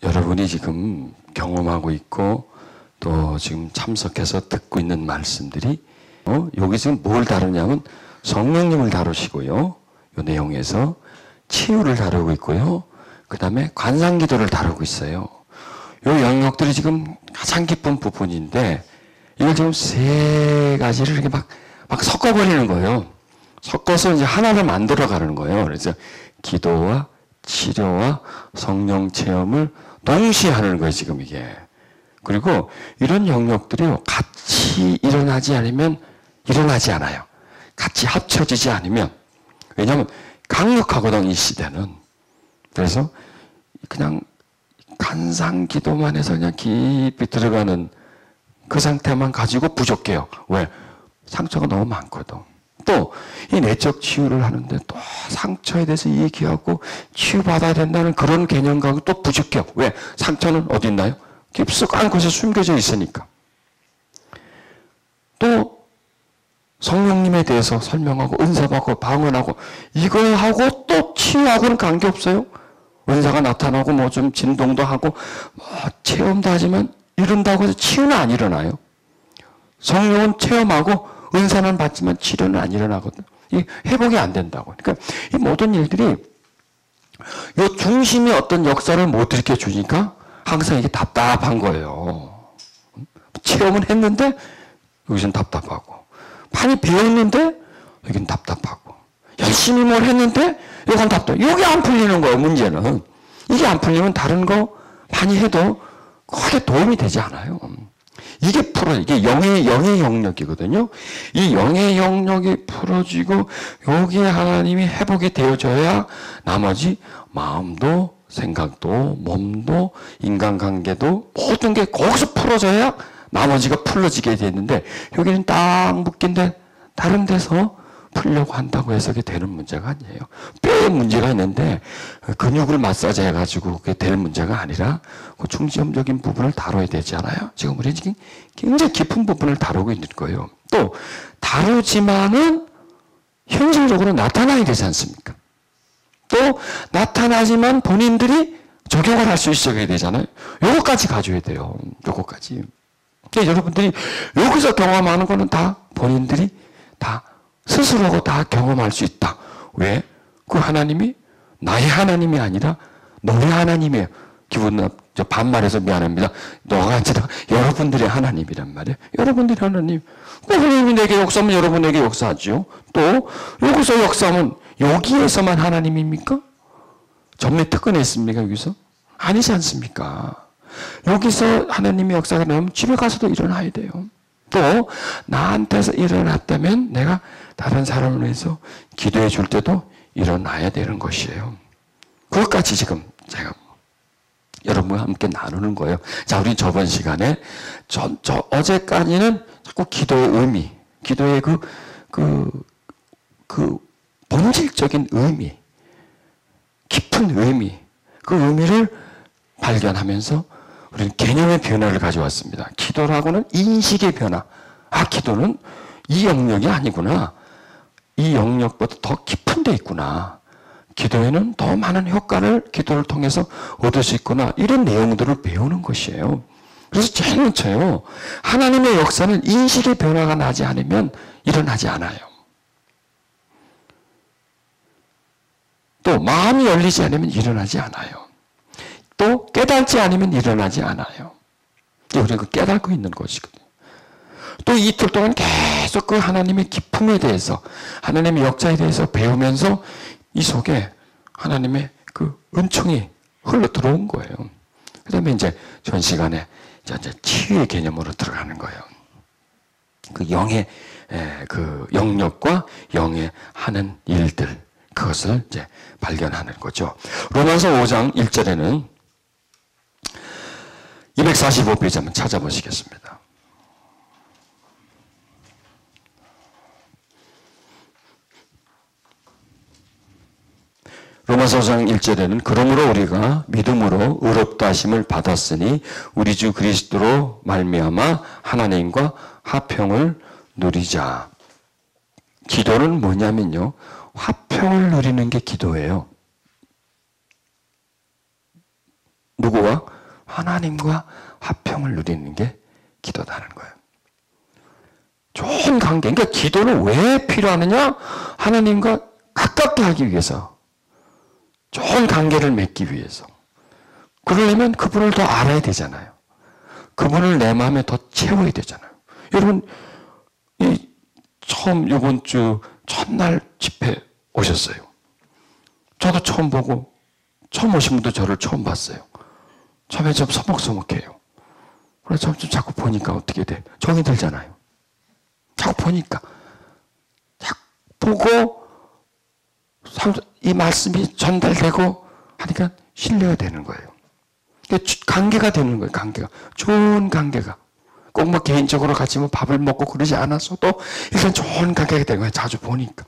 여러분이 지금 경험하고 있고 또 지금 참석해서 듣고 있는 말씀들이 여기 지금 뭘 다루냐면 성령님을 다루시고요. 이 내용에서 치유를 다루고 있고요. 그 다음에 관상기도를 다루고 있어요. 이 영역들이 지금 가장 깊은 부분인데 이걸 지금 세 가지를 이렇게 막 섞어버리는 거예요. 섞어서 이제 하나를 만들어 가는 거예요. 그래서 기도와 치료와 성령 체험을 동시에 하는 거예요, 지금 이게. 그리고 이런 영역들이 같이 일어나지 않으면 일어나지 않아요. 같이 합쳐지지 않으면. 왜냐하면 강력하거든, 이 시대는. 그래서 그냥 간상 기도만 해서 그냥 깊이 들어가는 그 상태만 가지고 부족해요. 왜? 상처가 너무 많거든. 또 이 내적 치유를 하는데 또 상처에 대해서 얘기하고 치유받아야 된다는 그런 개념과 또 부족해요. 왜? 상처는 어디 있나요? 깊숙한 곳에 숨겨져 있으니까. 또 성령님에 대해서 설명하고 은사받고 방언하고 이거 하고 또 치유하고는 관계없어요. 은사가 나타나고 뭐 좀 진동도 하고 뭐 체험도 하지만 이런다고 해서 치유는 안 일어나요. 성령은 체험하고 은사는 받지만 치료는 안 일어나거든요. 이 회복이 안 된다고. 그러니까 이 모든 일들이 이 중심이 어떤 역사를 못 일으켜주니까 항상 이게 답답한 거예요. 체험은 했는데 여기서는 답답하고 많이 배웠는데 여기는 답답하고 열심히 뭘 했는데 이건 답답해. 이게 안 풀리는 거예요. 문제는. 이게 안 풀리면 다른 거 많이 해도 크게 도움이 되지 않아요. 이게 이게 영의 영역이거든요. 이 영의 영역이 풀어지고 여기에 하나님이 회복이 되어져야 나머지 마음도 생각도 몸도 인간관계도 모든 게 거기서 풀어져야 나머지가 풀어지게 되는데 여기는 딱 묶인데 다른 데서 풀려고 한다고 해서 그게 되는 문제가 아니에요. 뼈에 문제가 있는데 근육을 마사지 해가지고 그게 될 문제가 아니라 그 중점적인 부분을 다뤄야 되지 않아요? 지금 우리 지금 굉장히 깊은 부분을 다루고 있는 거예요. 또 다루지만은 현실적으로 나타나야 되지 않습니까? 또 나타나지만 본인들이 적용을 할 수 있어야 되잖아요. 요거까지 가져야 돼요. 요거까지. 그러니까 여러분들이 여기서 경험하는 거는 다 본인들이 다 스스로가 다 경험할 수 있다. 왜? 그 하나님이 나의 하나님이 아니라 너의 하나님이에요. 기분 반말해서 미안합니다. 너가 아니라 여러분들의 하나님이란 말이에요. 여러분들의 하나님. 하나님이 내게 역사하면 여러분에게 역사하죠. 또 여기서 역사하면 여기에서만 하나님입니까? 전매 특권했습니까? 여기서? 아니지 않습니까? 여기서 하나님의 역사가 나오면 집에 가서도 일어나야 돼요. 또 나한테서 일어났다면 내가 다른 사람을 위해서 기도해 줄 때도 일어나야 되는 것이에요. 그것까지 지금 제가 여러분과 함께 나누는 거예요. 자, 우리 저번 시간에 어제까지는 자꾸 기도의 의미, 기도의 그 본질적인 의미, 깊은 의미, 그 의미를 발견하면서 우리는 개념의 변화를 가져왔습니다. 기도라고는 인식의 변화. 아, 기도는 이 영역이 아니구나. 이 영역보다 더 깊은 데 있구나. 기도에는 더 많은 효과를 기도를 통해서 얻을 수 있구나. 이런 내용들을 배우는 것이에요. 그래서 제일 먼저요. 하나님의 역사는 인식의 변화가 나지 않으면 일어나지 않아요. 또 마음이 열리지 않으면 일어나지 않아요. 또 깨닫지 않으면 일어나지 않아요. 우리가 깨닫고 있는 것이거든요. 또 이틀 동안 계속 그 하나님의 기품에 대해서 하나님의 역사에 대해서 배우면서 이 속에 하나님의 그 은총이 흘러 들어온 거예요. 그 다음에 이제 전 시간에 이제 치유의 개념으로 들어가는 거예요. 그 영의 그 영역과 영의 하는 일들 그것을 이제 발견하는 거죠. 로마서 5장 1절에는 245페이지 한번 찾아보시겠습니다. 로마서 5장 1절에는 그러므로 우리가 믿음으로 의롭다 하심을 받았으니 우리 주 그리스도로 말미암아 하나님과 화평을 누리자. 기도는 뭐냐면요. 화평을 누리는 게 기도예요. 누구와? 하나님과 화평을 누리는 게 기도다는 거예요. 좋은 관계. 그러니까 기도는 왜 필요하느냐? 하나님과 가깝게 하기 위해서. 좋은 관계를 맺기 위해서. 그러려면 그분을 더 알아야 되잖아요. 그분을 내 마음에 더 채워야 되잖아요. 여러분, 처음 이번 주 첫날 집회 오셨어요. 저도 처음 보고, 처음 오신 분도 저를 처음 봤어요. 처음에 좀 서먹서먹해요. 그래서 좀 자꾸 보니까 어떻게 돼? 정이 들잖아요. 자꾸 보니까. 자꾸 보고, 이 말씀이 전달되고 하니까 신뢰가 되는 거예요. 관계가 되는 거예요, 관계가. 좋은 관계가. 꼭 뭐 개인적으로 같이 뭐 밥을 먹고 그러지 않았어도 일단 좋은 관계가 되는 거예요. 자주 보니까.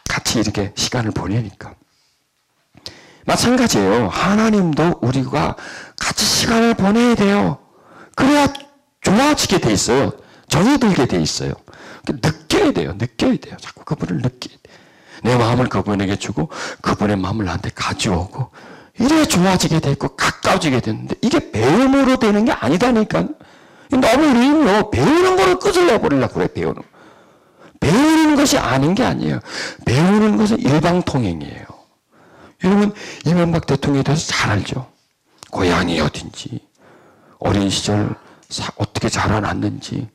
같이 이렇게 시간을 보내니까. 마찬가지예요. 하나님도 우리가 같이 시간을 보내야 돼요. 그래야 좋아지게 돼 있어요. 정이 들게 돼 있어요. 느껴야 돼요. 느껴야 돼요. 자꾸 그분을 느껴야 돼요. 내 마음을 그분에게 주고 그분의 마음을 나한테 가져오고 이래야 좋아지게 돼 있고 가까워지게 되는데 이게 배움으로 되는 게 아니다니까. 너무 우리는요, 배우는 거를 끝을 내버리려고 그래, 배우는 거. 배우는 것이 아닌 게 아니에요. 배우는 것은 일방통행이에요. 여러분, 이명박 대통령에 대해서 잘 알죠? 고향이 어딘지, 어린 시절 어떻게 자라났는지,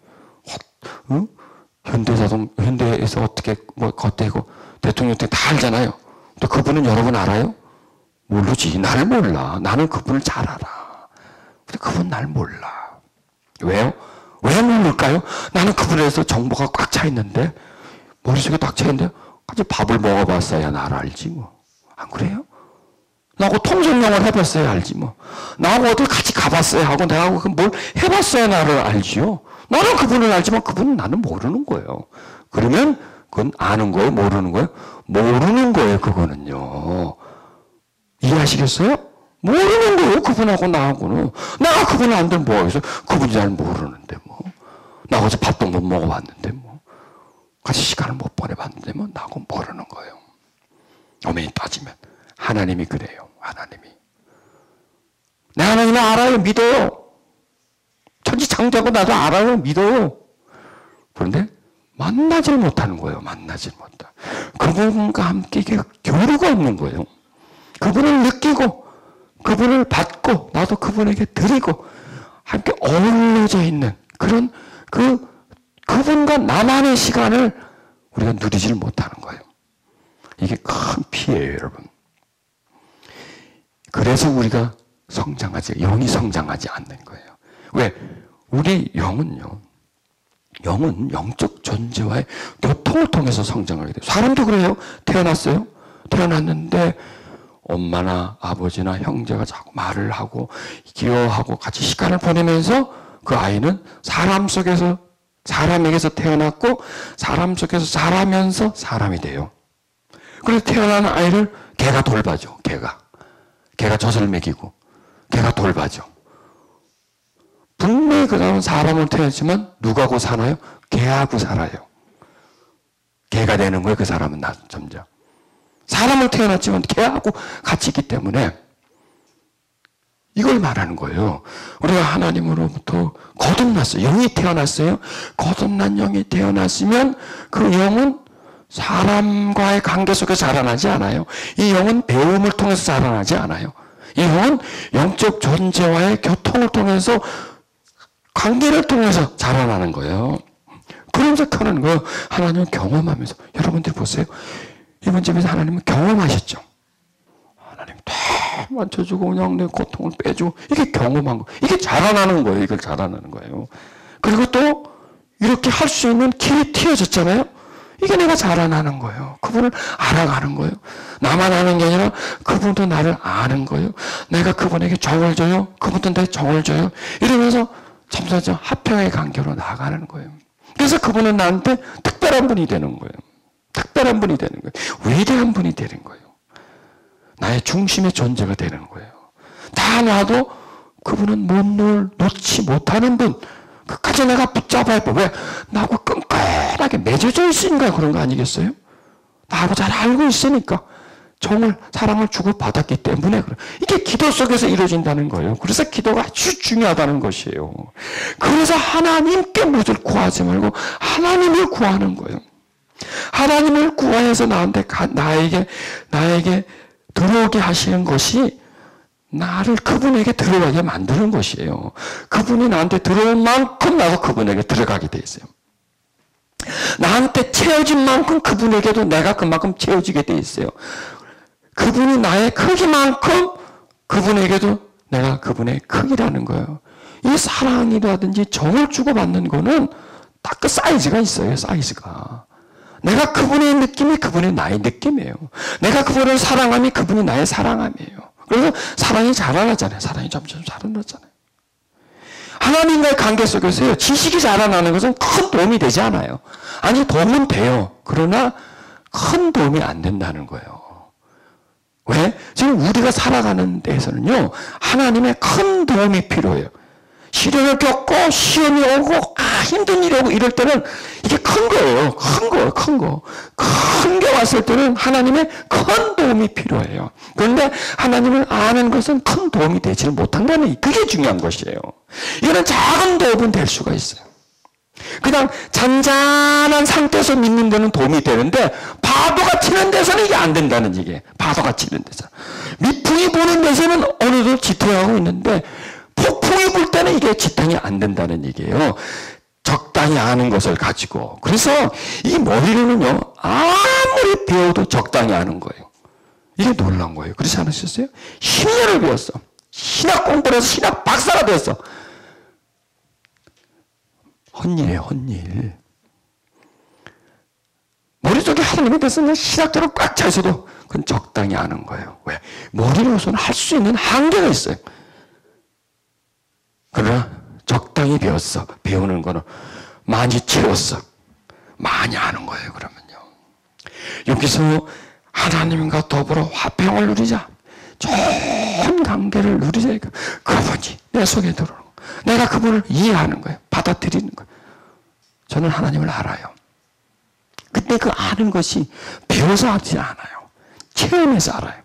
현대에서 어떻게 뭐 겉대고 대통령 때 다 알잖아요. 또 그분은 여러분 알아요? 모르지. 나를 몰라. 나는 그분을 잘 알아. 근데 그분 날 몰라. 왜요? 왜 모를까요? 나는 그분에 대해서 정보가 꽉 차 있는데, 머릿속에 딱 차 있는데, 같이 밥을 먹어봤어야 나를 알지 뭐. 안 그래요? 나하고 통성영을 해봤어야 알지 뭐. 나하고 어딜 같이 가봤어야 하고, 내하고 뭘 해봤어야 나를 알지요. 나는 그분을 알지만 그분은 나는 모르는 거예요. 그러면 그건 아는 거예요? 모르는 거예요? 모르는 거예요, 그거는요. 이해하시겠어요? 모르는 거예요, 그분하고 나하고는. 내가 그분을 안 되면 뭐하겠어? 그분이 잘 모르는데 뭐. 나 어제 밥도 못 먹어봤는데 뭐. 같이 시간을 못 보내봤는데 뭐. 나하고 모르는 거예요. 어머니 따지면. 하나님이 그래요, 하나님이. 내 하나님을 알아요, 믿어요. 천지창조하고 나도 알아요, 믿어요. 그런데 만나질 못하는 거예요, 만나질 못하. 그분과 함께 교류가 없는 거예요. 그분을 느끼고 그분을 받고 나도 그분에게 드리고 함께 어우러져 있는 그런 그분과 나만의 시간을 우리가 누리지를 못하는 거예요. 이게 큰 피해예요, 여러분. 그래서 우리가 영이 성장하지 않는 거예요. 왜? 우리 영은 영적 존재와의 교통을 통해서 성장하게 돼요. 사람도 그래요. 태어났어요. 태어났는데 엄마나 아버지나 형제가 자꾸 말을 하고 기여하고 같이 시간을 보내면서 그 아이는 사람에게서 태어났고 사람 속에서 자라면서 사람이 돼요. 그래서 태어난 아이를 개가 돌봐줘. 개가 젖을 먹이고 개가 돌봐줘. 분명히 그 사람은 사람으로 태어났지만 누구하고 사나요? 개하고 살아요. 개가 되는 거예요, 그 사람은 점점. 사람을 태어났지만 개하고 같이 있기 때문에 이걸 말하는 거예요. 우리가 하나님으로부터 거듭났어요. 영이 태어났어요. 거듭난 영이 태어났으면 그 영은 사람과의 관계 속에서 자라나지 않아요. 이 영은 배움을 통해서 자라나지 않아요. 이 영은 영적 존재와의 교통을 통해서 관계를 통해서 자라나는 거예요. 그런 생각하는 거예요. 하나님을 경험하면서. 여러분들 보세요. 이번 집에서 하나님은 경험하셨죠. 하나님 다 만져주고 그냥 내 고통을 빼주고 이게 경험한 거. 이게 자라나는 거예요. 이걸 자라나는 거예요. 그리고 또 이렇게 할 수 있는 길이 튀어졌잖아요. 이게 내가 자라나는 거예요. 그분을 알아가는 거예요. 나만 아는 게 아니라 그분도 나를 아는 거예요. 내가 그분에게 정을 줘요. 그분도 내 정을 줘요. 이러면서 점점 화평의 관계로 나아가는 거예요. 그래서 그분은 나한테 특별한 분이 되는 거예요. 특별한 분이 되는 거예요. 위대한 분이 되는 거예요. 나의 중심의 존재가 되는 거예요. 다 놔도 그분은 놓지 못하는 분. 끝까지 내가 붙잡아야 돼. 왜? 나하고 끈끈하게 맺어져 있으니까 그런 거 아니겠어요? 나하고 잘 알고 있으니까. 사랑을 주고받았기 때문에 그래. 이게 기도 속에서 이루어진다는 거예요. 그래서 기도가 아주 중요하다는 것이에요. 그래서 하나님께 무엇을 구하지 말고 하나님을 구하는 거예요. 하나님을 구하여서 나에게 들어오게 하시는 것이 나를 그분에게 들어가게 만드는 것이에요. 그분이 나한테 들어온 만큼 나도 그분에게 들어가게 돼 있어요. 나한테 채워진 만큼 그분에게도 내가 그만큼 채워지게 돼 있어요. 그분이 나의 크기만큼 그분에게도 내가 그분의 크기라는 거예요. 이 사랑이라든지 정을 주고받는 거는 딱 그 사이즈가 있어요. 사이즈가. 내가 그분의 느낌이 그분의 나의 느낌이에요. 내가 그분을 사랑함이 그분이 나의 사랑함이에요. 그래서 사랑이 자라나잖아요. 사랑이 점점 자라나잖아요. 하나님과의 관계 속에서요, 지식이 자라나는 것은 큰 도움이 되지 않아요. 아니, 도움은 돼요. 그러나 큰 도움이 안 된다는 거예요. 왜? 지금 우리가 살아가는 데에서는요, 하나님의 큰 도움이 필요해요. 시련을 겪고 시험이 오고 힘든 일이 오고 이럴 때는 이게 큰 거예요. 큰 거. 큰 게 왔을 때는 하나님의 큰 도움이 필요해요. 그런데 하나님을 아는 것은 큰 도움이 되지를 못한다는 그게 중요한 것이에요. 이거는 작은 도움은 될 수가 있어요. 그냥 잔잔한 상태에서 믿는 데는 도움이 되는데 파도가 치는 데서는 이게 안 된다는 얘기예요. 파도가 치는 데서. 미풍이 부는 데서는 어느 정도 지탱하고 있는데 폭풍이 불 때는 이게 지탱이 안 된다는 얘기예요. 적당히 아는 것을 가지고. 그래서 이 머리로는요, 아무리 배워도 적당히 아는 거예요. 이게 놀라운 거예요. 그렇지 않으셨어요? 10년을 배웠어. 신학 공부를 해서 신학 박사가 되었어. 헛일이에요, 헛일. 머릿속에 하나님에 대해서 신학적으로 꽉 차 있어도 그건 적당히 아는 거예요. 왜? 머리로서는 할 수 있는 한계가 있어요. 그러나 적당히 배웠어. 배우는 거는 많이 채웠어. 많이 아는 거예요, 그러면요. 여기서 하나님과 더불어 화평을 누리자. 좋은 관계를 누리자. 그분이 내 속에 들어오는 거예요. 내가 그분을 이해하는 거예요. 받아들이는 거예요. 저는 하나님을 알아요. 근데 그 아는 것이 배워서 하지 않아요. 체험해서 알아요.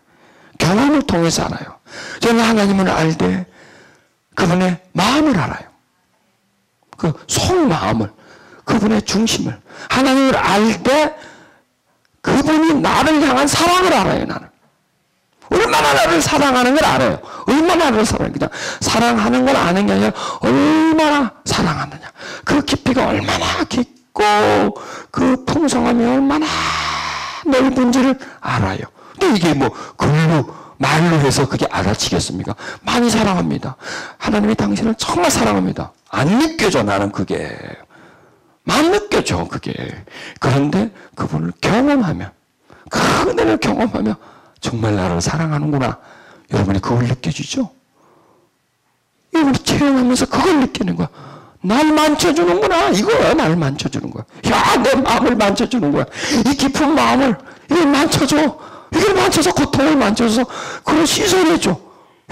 경험을 통해서 알아요. 저는 하나님을 알 때 그분의 마음을 알아요. 그 속마음을, 그분의 중심을. 하나님을 알 때 그분이 나를 향한 사랑을 알아요, 나는. 얼마나 나를 사랑하는 걸 알아요. 얼마나 나를 사랑하는 그냥 사랑하는 걸 아는 게 아니라 얼마나 사랑하느냐. 그 깊이가 얼마나 깊고 그 풍성함이 얼마나 넓은지를 알아요. 근데 이게 뭐 글로 말로 해서 그게 알아지겠습니까? 많이 사랑합니다. 하나님이 당신을 정말 사랑합니다. 안 느껴져, 나는 그게. 안 느껴져, 그게. 그런데 그분을 경험하면, 그 은혜를 경험하면 정말 나를 사랑하는구나. 여러분이 그걸 느껴지죠? 이걸 체험하면서 그걸 느끼는 거야. 날 만져주는구나. 이거야, 날 만져주는 거야. 야, 내 마음을 만져주는 거야. 이 깊은 마음을, 이걸 만져줘. 이걸 만져서 고통을 만져서 그걸 씻어내줘.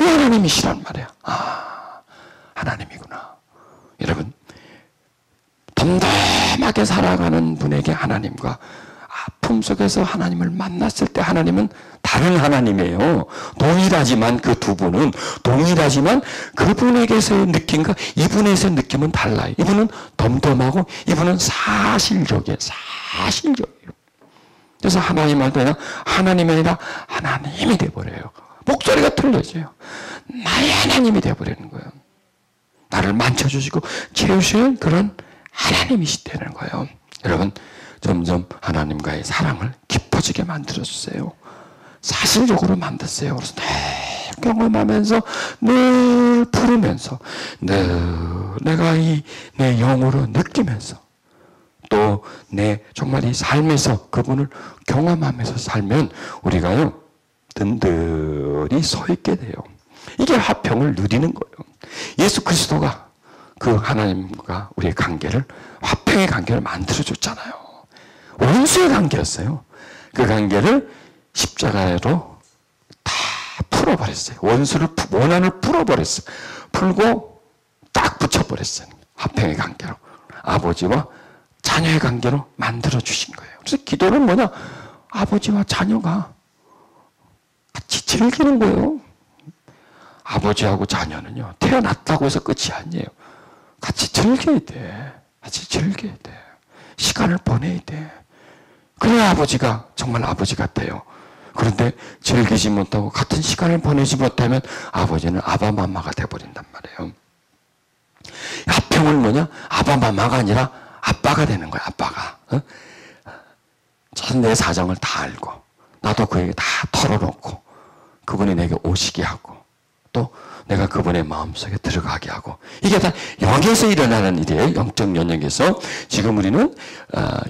이 하나님이시란 말이야. 아, 하나님이구나. 여러분, 덤덤하게 살아가는 분에게 하나님과 아픔 속에서 하나님을 만났을 때 하나님은 다른 하나님이에요. 동일하지만 그 두 분은 동일하지만 그분에게서의 느낌과 이분에서의 느낌은 달라요. 이분은 덤덤하고 이분은 사실적이에요. 사실적이에요. 그래서 하나님 할 때는 하나님이 아니라 하나님이 돼버려요. 목소리가 틀려져요. 나의 하나님이 돼버리는 거예요. 나를 만져주시고 채우시는 그런 하나님이시다는 거예요. 여러분, 점점 하나님과의 사랑을 깊어지게 만들어주세요. 사실적으로 만드세요. 그래서 늘 경험하면서 늘 부르면서 늘 내가 내 영으로 느끼면서 또 내 정말 이 삶에서 그분을 경험하면서 살면 우리가요 든든히 서 있게 돼요. 이게 화평을 누리는 거예요. 예수 그리스도가 그 하나님과 우리의 관계를 화평의 관계를 만들어줬잖아요. 원수의 관계였어요. 그 관계를 십자가로 다 풀어버렸어요. 원한을 풀어버렸어요. 풀고 딱 붙여버렸어요. 화평의 관계로. 아버지와 자녀의 관계로 만들어주신 거예요. 그래서 기도는 뭐냐? 아버지와 자녀가 같이 즐기는 거예요. 아버지하고 자녀는요, 태어났다고 해서 끝이 아니에요. 같이 즐겨야 돼. 같이 즐겨야 돼. 시간을 보내야 돼. 그래야 아버지가 정말 아버지 같아요. 그런데 즐기지 못하고 같은 시간을 보내지 못하면 아버지는 아바마마가 돼버린단 말이에요. 합평은 뭐냐? 아바마마가 아니라 아빠가 되는 거야. 아빠가. 전 내 사정을 다 알고 나도 그에게 다 털어놓고 그분이 내게 오시게 하고 또 내가 그분의 마음속에 들어가게 하고 이게 다 여기에서 일어나는 일이에요. 영적 영역에서. 지금 우리는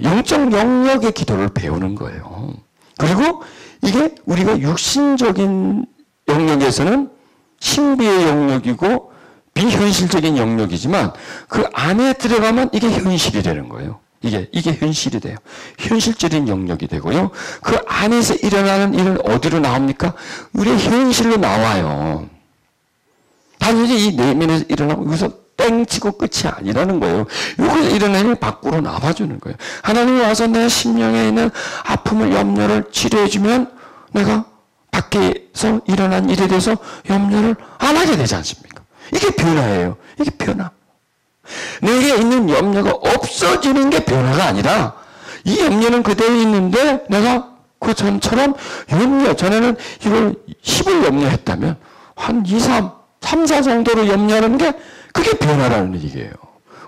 영적 영역의 기도를 배우는 거예요. 그리고 이게 우리가 육신적인 영역에서는 신비의 영역이고 비현실적인 영역이지만 그 안에 들어가면 이게 현실이 되는 거예요. 이게 현실이 돼요. 현실적인 영역이 되고요. 그 안에서 일어나는 일은 어디로 나옵니까? 우리의 현실로 나와요. 단지 이 내면에서 일어나고 여기서 땡치고 끝이 아니라는 거예요. 여기서 일어나는 밖으로 나와주는 거예요. 하나님이 와서 내 심령에 있는 아픔을, 염려를 치료해주면 내가 밖에서 일어난 일에 대해서 염려를 안 하게 되지 않습니까? 이게 변화예요. 이게 변화. 내게 있는 염려가 없어지는 게 변화가 아니라 이 염려는 그대로 있는데 내가 그 전처럼 전에는 이걸 10을 염려했다면 한 3, 4 정도로 염려하는 게 그게 변화라는 얘기예요.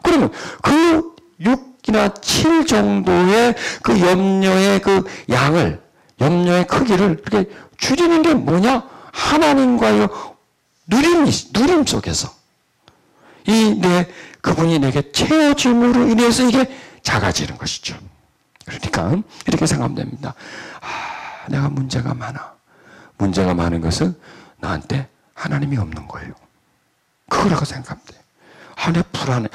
그러면 그 6이나 7 정도의 그 염려의 그 양을, 염려의 크기를 이렇게 줄이는 게 뭐냐? 하나님과의 누림 속에서 그분이 내게 채워줌으로 인해서 이게 작아지는 것이죠. 그러니까 이렇게 생각하면 됩니다. 내가 문제가 많아. 문제가 많은 것은 나한테 하나님이 없는 거예요. 그거라고 생각하면 돼요. 내 불안해.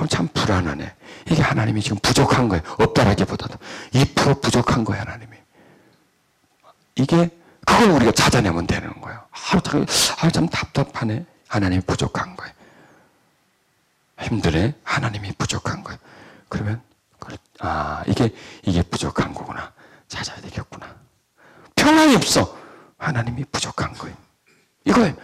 참 불안하네. 이게 하나님이 지금 부족한 거예요. 없다라기보다도 2% 부족한 거예요, 하나님이. 그걸 우리가 찾아내면 되는 거예요. 참 답답하네. 하나님이 부족한 거예요. 힘드네. 하나님이 부족한 거예요. 그러면 이게 부족한 거구나. 찾아야 되겠구나. 평안이 없어. 하나님이 부족한 거예요. 이거예요.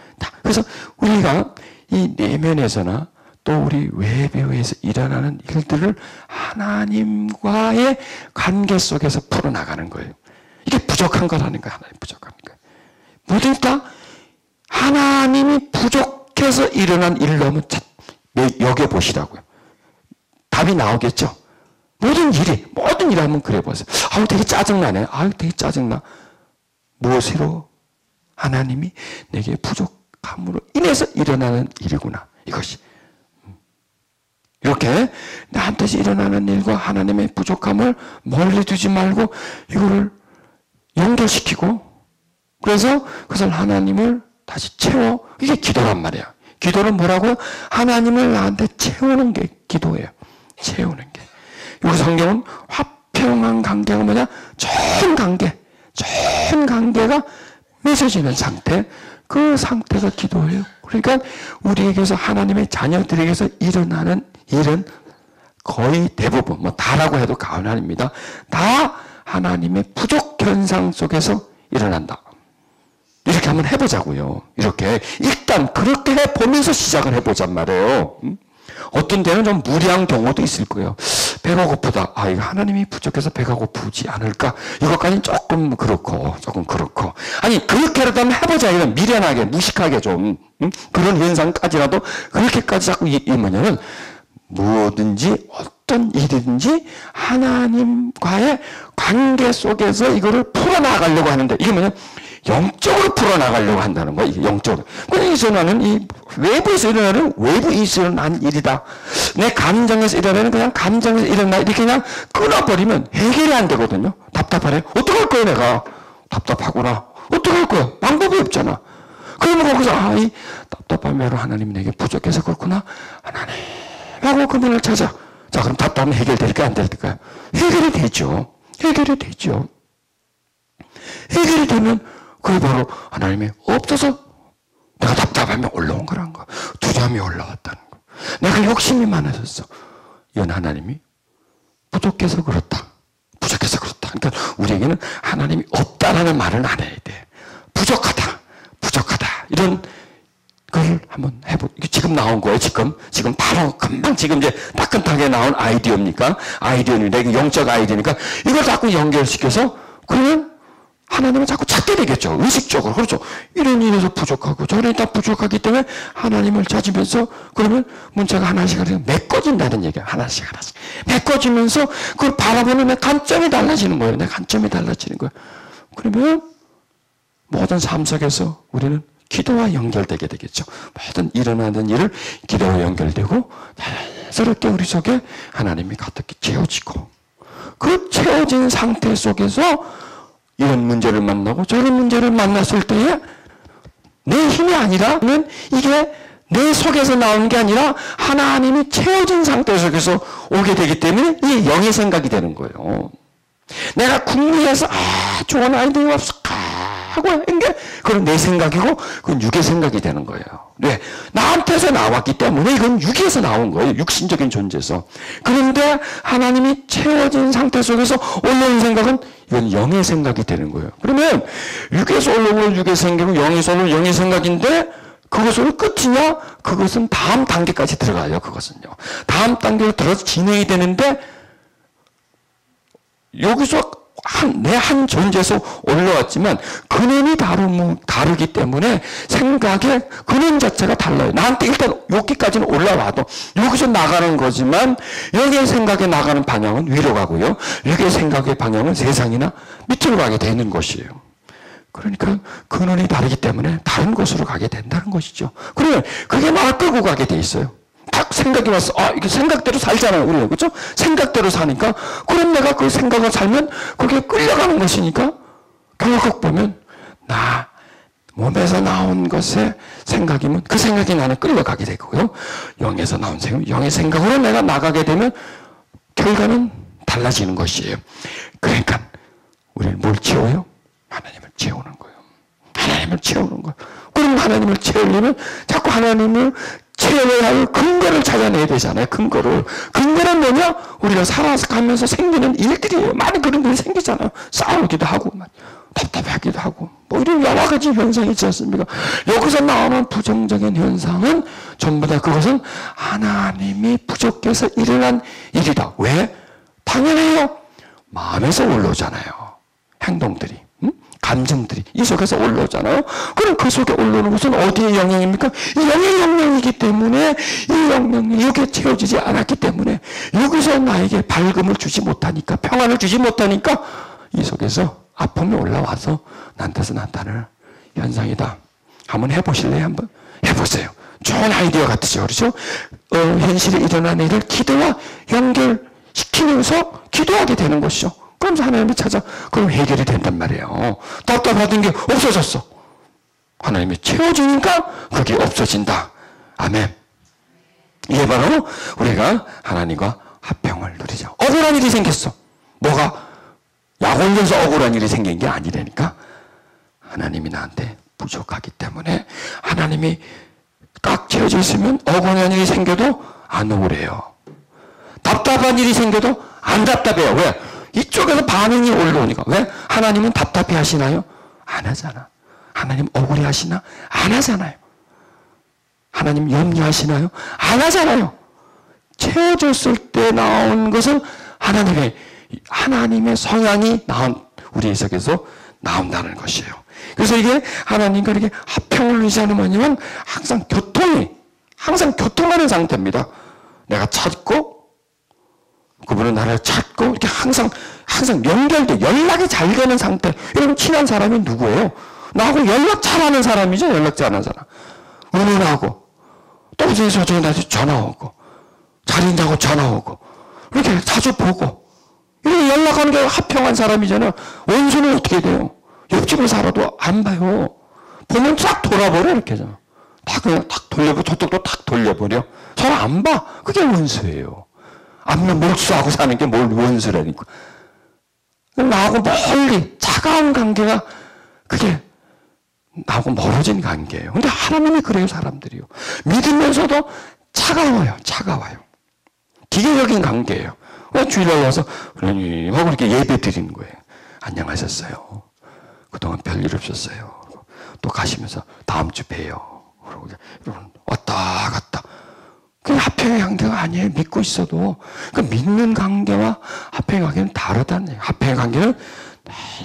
그래서 우리가 이 내면에서나 또 우리 외부에서 일어나는 일들을 하나님과의 관계 속에서 풀어나가는 거예요. 이게 부족한 거라는 거예요. 하나님 부족한 거예요. 모든 다 하나님이 부족해서 일어난 일로 하면 여겨보시라고요. 답이 나오겠죠? 모든 일 하면 그래 보세요. 되게 짜증나네. 되게 짜증나. 무엇으로? 하나님이 내게 부족함으로 인해서 일어나는 일이구나. 이것이. 이렇게 나한테서 일어나는 일과 하나님의 부족함을 멀리 두지 말고 이거를 연결시키고 그래서 그것을 하나님을 다시 채워. 이게 기도란 말이야. 기도는 뭐라고요? 하나님을 나한테 채우는 게 기도예요. 채우는 게. 여기 성경은 화평한 관계가 뭐냐? 좋은 관계가 맺어지는 상태. 그 상태가 기도예요. 그러니까 우리에게서 하나님의 자녀들에게서 일어나는 일은 거의 대부분, 다라고 해도 과언이 아닙니다. 다 하나님의 부족 현상 속에서 일어난다. 이렇게 한번 해보자고요. 이렇게 일단 그렇게 해보면서 시작을 해보잔 말이에요. 어떤 데는 좀 무리한 경우도 있을 거예요. 배가 고프다. 이거 하나님이 부족해서 배가 고프지 않을까? 이것까지는 조금 그렇고. 아니 그렇게라도 한번 해보자. 이런 미련하게 무식하게 좀 그런 현상까지라도 그렇게까지 자꾸 뭐냐면 뭐든지 어떤 일이든지 하나님과의 관계 속에서 이거를 풀어나가려고 하는데 이게 뭐냐? 영적으로 풀어나가려고 한다는 거야. 이게 영적으로. 그래서 나는 이 외부에서 일어나는 외부에서 일어난 일이다. 내 감정에서 일어나는 그냥 감정에서 일어나 이렇게 그냥 끊어버리면 해결이 안 되거든요. 답답하네. 어떡할 거야 내가. 답답하구나. 어떡할 거야. 방법이 없잖아. 그러면 거기서 이 답답함으로 하나님이 내게 부족해서 그렇구나. 하나님 하고 그분을 찾아. 자 그럼 답답하면 해결될까요? 안 될까요? 해결이 되죠. 해결이 되면 그게 바로 하나님이 없어서 내가 답답하면 올라온 거란 거. 두려움이 올라왔다는 거. 내가 욕심이 많아졌어. 이건 하나님이 부족해서 그렇다. 그러니까 우리에게는 하나님이 없다라는 말은 안 해야 돼. 부족하다. 이런 걸 한번 이게 지금 나온 거예요, 지금 바로 금방 지금 이제 따끈하게 나온 아이디어입니까? 아이디어입니다. 이게 영적 아이디어니까 이걸 자꾸 연결시켜서 그러면 하나님은 자꾸 찾게 되겠죠. 의식적으로. 그렇죠. 이런 일에서 부족하고 저런 다 부족하기 때문에 하나님을 찾으면서 그러면 문제가 하나씩 메꿔진다는 얘기예요. 하나씩. 메꿔지면서 그걸 바라보는 내 관점이 달라지는 거예요. 내 관점이 달라지는 거예요. 그러면 모든 삶 속에서 우리는 기도와 연결되게 되겠죠. 모든 일어나는 일을 기도와 연결되고 자연스럽게 우리 속에 하나님이 가득히 채워지고 그 채워진 상태 속에서 이런 문제를 만나고 저런 문제를 만났을 때에 내 힘이 아니라 이게 내 속에서 나오는 게 아니라 하나님이 채워진 상태 속에서 오게 되기 때문에 이게 영의 생각이 되는 거예요. 내가 궁리해서 좋은 아이디어가 없어 하고 하는 게 그건 내 생각이고 그건 육의 생각이 되는 거예요. 네, 나한테서 나왔기 때문에 이건 육에서 나온 거예요. 육신적인 존재에서. 그런데 하나님이 채워진 상태 속에서 올라온 생각은 이건 영의 생각이 되는 거예요. 그러면 육에서 올라온 육의 생각은 영에서 올라온 영의 생각인데 그것으로 끝이냐? 그것은 다음 단계까지 들어가요. 그것은요. 다음 단계로 들어서 진행이 되는데 여기서 내 한 존재에서 올라왔지만 근원이 다르기 때문에 생각의 근원 자체가 달라요. 나한테 일단 여기까지는 올라와도 여기서 나가는 거지만 여기의 생각에 나가는 방향은 위로 가고요. 여기의 생각의 방향은 세상이나 밑으로 가게 되는 것이에요. 그러니까 근원이 다르기 때문에 다른 곳으로 가게 된다는 것이죠. 그러면 그게 나를 끌고 가게 돼 있어요. 딱 생각이 왔어. 이게 생각대로 살잖아요, 우리는. 그렇죠? 생각대로 사니까. 그럼 내가 그 생각을 살면 그게 끌려가는 것이니까 결국 보면 나 몸에서 나온 것의 생각이면 그 생각이 나는 끌려가게 되고요. 영에서 나온 생각, 영의 생각으로 내가 나가게 되면 결과는 달라지는 것이에요. 그러니까 우리는 뭘 채워요? 하나님을 채우는 거예요. 하나님을 채우는 거예요. 그럼 하나님을 채우려면 자꾸 하나님을 채워야 할 근거를 찾아내야 되잖아요. 근거는 뭐냐? 우리가 살아가면서 생기는 일들이에요. 많은 그런 일이 생기잖아요. 싸우기도 하고 답답하기도 하고 뭐 이런 여러 가지 현상이 있지 않습니까? 여기서 나오는 부정적인 현상은 전부 다 그것은 하나님이 부족해서 일어난 일이다. 왜? 당연해요. 마음에서 올라오잖아요. 행동들이. 감정들이 이 속에서 올라오잖아요. 그럼 그 속에 올라오는 것은 어디의 영향입니까? 이 영의 영향이기 때문에 이 영향이 여기에 채워지지 않았기 때문에 여기서 나에게 밝음을 주지 못하니까 평안을 주지 못하니까 이 속에서 아픔이 올라와서 나한테서 나타나는 현상이다. 한번 해보실래요? 한번 해보세요. 좋은 아이디어 같으죠. 그렇죠? 현실에 일어난 일을 기도와 연결시키면서 기도하게 되는 것이죠. 그러면서 하나님을 찾아 그럼 해결이 된단 말이에요. 답답하던 게 없어졌어. 하나님이 채워주니까 그게 없어진다. 아멘. 이게 바로 우리가 하나님과 화평을 누리죠. 억울한 일이 생겼어. 뭐가? 약 올려서 억울한 일이 생긴 게 아니라니까. 하나님이 나한테 부족하기 때문에 하나님이 꽉 채워져 있으면 억울한 일이 생겨도 안 억울해요. 답답한 일이 생겨도 안 답답해요. 왜? 이쪽에서 반응이 올라오니까. 왜? 하나님은 답답해 하시나요? 안 하잖아. 하나님 억울해 하시나? 안 하잖아요. 하나님 염려하시나요? 안 하잖아요. 채워졌을 때 나온 것은 하나님의 성향이 우리 속에서 나온다는 것이에요. 그래서 이게 하나님과 이렇게 화평을 유지하는 뭐냐면 항상 교통하는 상태입니다. 내가 찾고 그분은 나를 찾고 이렇게 항상 연결돼 연락이 잘 되는 상태. 여러분 친한 사람이 누구예요? 나하고 연락 잘하는 사람이죠. 연락 잘하는 사람. 은은하고 또 무슨 소중히 나한테 전화 오고 잘 있냐고 전화 오고 이렇게 자주 보고 이렇게 연락하는 게 화평한 사람이잖아요. 원수는 어떻게 돼요? 옆집에 살아도 안 봐요. 보면 싹 돌아버려 이렇게 다 그냥 탁 돌려버려. 저쪽도 탁 돌려버려. 서로 안 봐. 그게 원수예요. 앞면 몰수하고 사는 게 뭘 원수라니까. 나하고 멀리 차가운 관계가 그게 나하고 멀어진 관계예요. 근데 하나님이 그래요, 사람들이요. 믿으면서도 차가워요. 기계적인 관계예요. 주일날 와서 하나님 하고 이렇게 예배 드리는 거예요. 안녕하셨어요. 그동안 별일 없었어요. 또 가시면서 다음 주 봬요. 그러고 왔다 갔다. 그게 화평의 관계가 아니에요. 믿고 있어도. 그 믿는 관계와 화평의 관계는 다르다는 얘기예요. 화평의 관계는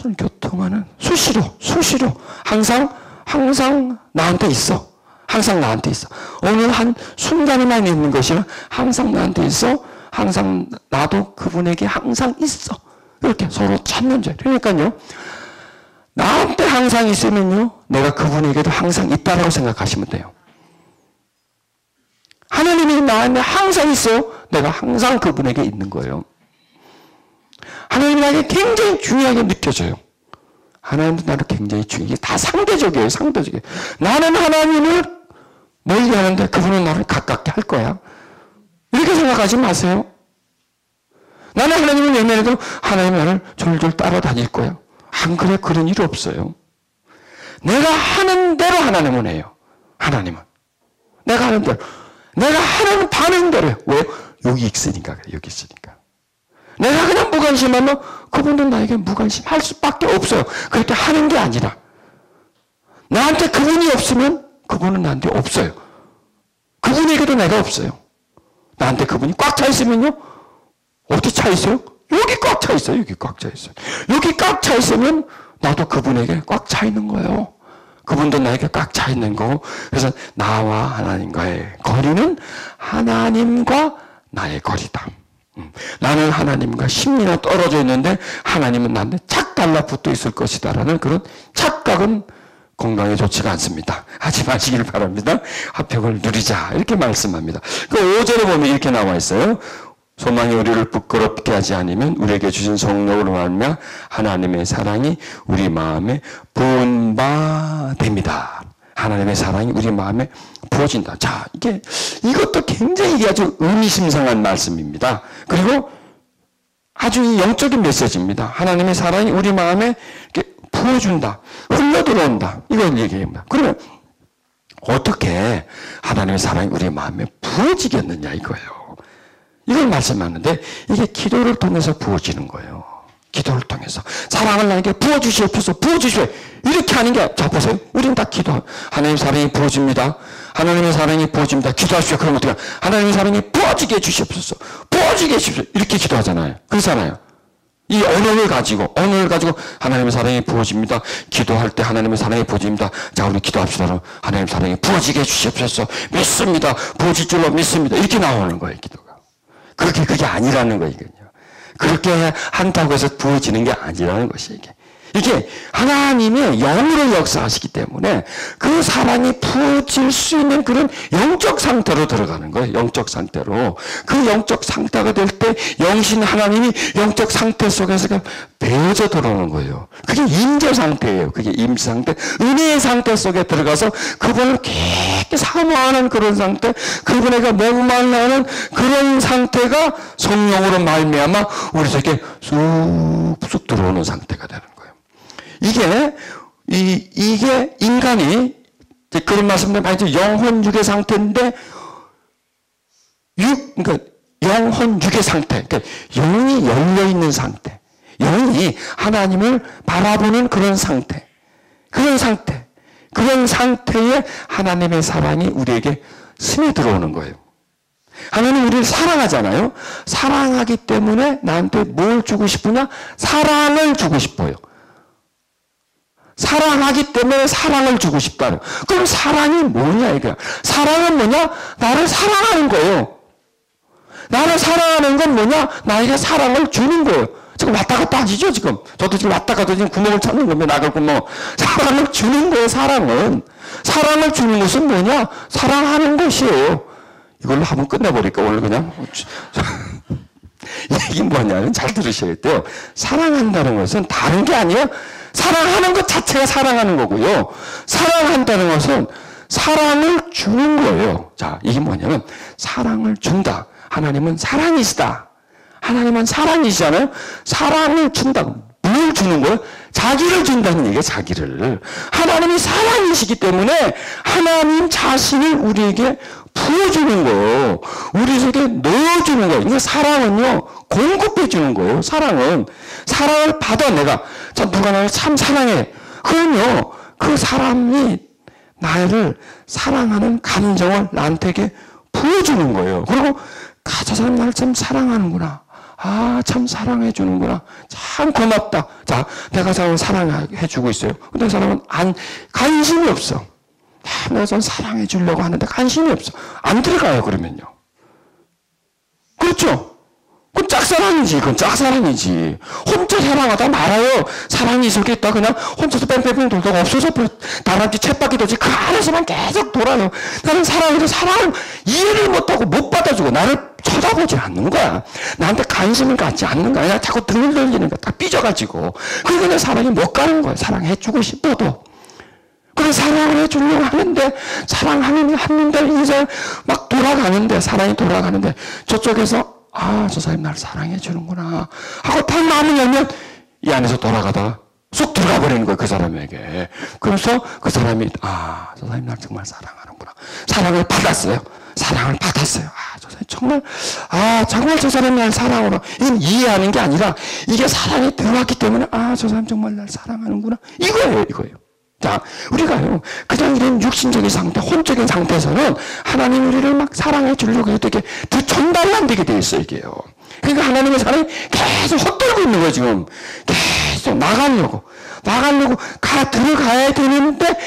늘 교통하는 수시로 항상 나한테 있어. 항상 나한테 있어. 어느 한 순간에만 있는 것이 아니라 항상 나한테 있어. 항상 나도 그분에게 항상 있어. 이렇게 서로 찾는 죄. 그러니까요. 나한테 항상 있으면요. 내가 그분에게도 항상 있다라고 생각하시면 돼요. 하나님이 나한테 항상 있어. 내가 항상 그분에게 있는 거예요. 하나님이 나에게 굉장히 중요하게 느껴져요. 하나님도 나를 굉장히 중요해. 다 상대적이에요. 나는 하나님을 멀리 하는데 그분은 나를 가깝게 할 거야. 이렇게 생각하지 마세요. 나는 하나님을 외면해도 하나님이 나를 졸졸 따라다닐 거야. 안 그래? 그런 일이 없어요. 내가 하는 대로 하나님은 해요. 하나님은. 내가 하는 대로. 내가 하는 반응대로 해요. 왜? 여기 있으니까 그래. 여기 있으니까. 내가 그냥 무관심하면 그분도 나에게 무관심할 수밖에 없어요. 그렇게 하는 게 아니라 나한테 그분이 없으면 그분은 나한테 없어요. 그분에게도 내가 없어요. 나한테 그분이 꽉 차 있으면요. 어디 차 있어요? 여기 꽉 차 있어요. 여기 꽉 차 있어요. 여기 꽉 차 있으면 나도 그분에게 꽉 차 있는 거예요. 그분도 나에게 꽉 차 있는 거고. 그래서 나와 하나님과의 거리는 하나님과 나의 거리다. 나는 하나님과 10미나 떨어져 있는데 하나님은 나한테 착 달라붙어 있을 것이다라는 그런 착각은 건강에 좋지가 않습니다. 하지 마시길 바랍니다. 화평을 누리자 이렇게 말씀합니다. 그 5절에 보면 이렇게 나와 있어요. 소망이 우리를 부끄럽게 하지 않으면 우리에게 주신 성령으로 말미암아 하나님의 사랑이 우리 마음에 부은 바 됩니다. 하나님의 사랑이 우리 마음에 부어진다. 자, 이것도 굉장히 이게 아주 의미심장한 말씀입니다. 그리고 아주 영적인 메시지입니다. 하나님의 사랑이 우리 마음에 이렇게 부어준다. 흘러들어온다. 이걸 얘기합니다. 그러면 어떻게 하나님의 사랑이 우리 마음에 부어지겠느냐 이거예요. 이걸 말씀하는데 이게 기도를 통해서 부어지는 거예요. 기도를 통해서. 사랑을 나에게 부어주시옵소서, 부어주시오. 이렇게 하는 게, 자, 보세요. 우리는 다 기도. 하나님 사랑이 부어집니다. 하나님의 사랑이 부어집니다. 기도하십시오. 그럼 어떻게, 하나님의 사랑이 부어지게 해주시옵소서. 부어지게 해주십시오. 이렇게 기도하잖아요. 그렇잖아요. 이 언어를 가지고 하나님의 사랑이 부어집니다. 기도할 때 하나님의 사랑이 부어집니다. 자, 우리 기도합시다. 하나님의 사랑이 부어지게 해주시옵소서. 믿습니다. 부어질 줄로 믿습니다. 이렇게 나오는 거예요, 기도가. 그게 아니라는 거예요, 이거요. 그렇게 한다고 해서 부어지는 게 아니라는 것이 이게 하나님의 영으로 역사하시기 때문에 그 사랑이 부어질 수 있는 그런 영적 상태로 들어가는 거예요. 영적 상태로. 그 영적 상태가 될 때 영신 하나님이 영적 상태 속에서 배어져 들어오는 거예요. 그게 임재 상태예요. 그게 임재 상태. 은혜의 상태 속에 들어가서 그분을 깊게 사모하는 그런 상태, 그분에게 목말라하는 그런 상태가 성령으로 말미암아 우리 속에 쑥쑥 들어오는 상태가 되는 거예요. 이게 인간이 그런 말씀들 많이 영혼 육의 상태인데 그러니까 영혼 육의 상태, 그러니까 영이 열려 있는 상태, 영이 하나님을 바라보는 그런 상태, 그런 상태에 하나님의 사랑이 우리에게 스며 들어오는 거예요. 하나님 우리를 사랑하잖아요. 사랑하기 때문에 나한테 뭘 주고 싶으냐? 사랑을 주고 싶어요. 사랑하기 때문에 사랑을 주고 싶다는. 그럼 사랑이 뭐냐 이거야. 사랑은 뭐냐? 나를 사랑하는 거예요. 나를 사랑하는 건 뭐냐? 나에게 사랑을 주는 거예요. 지금 왔다 갔다 하시죠 지금. 저도 지금 왔다 갔다 지금 구멍을 찾는 겁니다. 나갈 구멍. 사랑을 주는 거예요. 사랑을 주는 것은 뭐냐? 사랑하는 것이에요. 이걸로 한번 끝내버릴까 오늘 그냥. 이게 뭐냐면 잘 들으셔야 돼요. 사랑한다는 것은 다른 게 아니에요. 사랑하는 것 자체가 사랑하는 거고요. 사랑한다는 것은 사랑을 주는 거예요. 자, 이게 뭐냐면 사랑을 준다. 하나님은 사랑이시다. 하나님은 사랑이시잖아요. 사랑을 준다. 뭘 주는 거예요? 자기를 준다는 얘기예요. 자기를. 하나님이 사랑이시기 때문에 하나님 자신을 우리에게 부어주는 거예요. 우리 속에 넣어주는 거예요. 이게 사랑은요, 공급해 주는 거예요. 사랑을 받아 내가. 자, 누가 나를 참 사랑해. 그럼요, 그 사람이 나를 사랑하는 감정을 나한테 부어주는 거예요. 그리고 저 사람 나를 참 사랑하는구나. 참 사랑해주는구나. 참 고맙다. 자, 내가 저를 사랑해주고 있어요. 근데 그 사람은 관심이 없어. 내가 좀 사랑해주려고 하는데 관심이 없어. 안 들어가요, 그러면요. 그렇죠? 그건 짝사랑이지. 그건 짝사랑이지. 혼자 사랑하다 말아요. 사랑이 속에 있다. 그냥 혼자서 뺑뺑뺑 돌다가 없어져 버려. 다람쥐 쳇바퀴 도지 그 안에서만 계속 돌아요. 나는 사랑해서 사랑을 이해를 못하고 못 받아주고 나를 쳐다보지 않는 거야. 나한테 관심을 갖지 않는 거야. 그냥 자꾸 등을 돌리는 거야. 딱 삐져가지고. 그러니까 내 사랑이 못 가는 거야. 사랑해주고 싶어도. 그래서 사랑을 해주려고 하는데, 사랑하는데, 이제 막 돌아가는데, 사랑이 돌아가는데, 저쪽에서 저 사람이 나를 사랑해 주는구나 하고 딱 마음을 열면 이 안에서 돌아가다가 쏙 들어가 버리는 거예요, 그 사람에게. 그래서 그 사람이 저 사람이 나를 정말 사랑하는구나. 사랑을 받았어요. 사랑을 받았어요. 저 사람이 정말 저 사람이 나를 사랑하구나. 이건 이해하는 게 아니라 이게 사랑이 들어왔기 때문에 저 사람 정말 나를 사랑하는구나. 이거예요. 자, 우리가요, 그냥 이런 육신적인 상태, 혼적인 상태에서는 하나님 우리를 막 사랑해 주려고 해도 이게 전달이 안 되게 돼 있어요, 이게요. 그러니까 하나님의 사랑이 계속 헛돌고 있는 거예요, 지금. 계속 나가려고 들어가야 되는데,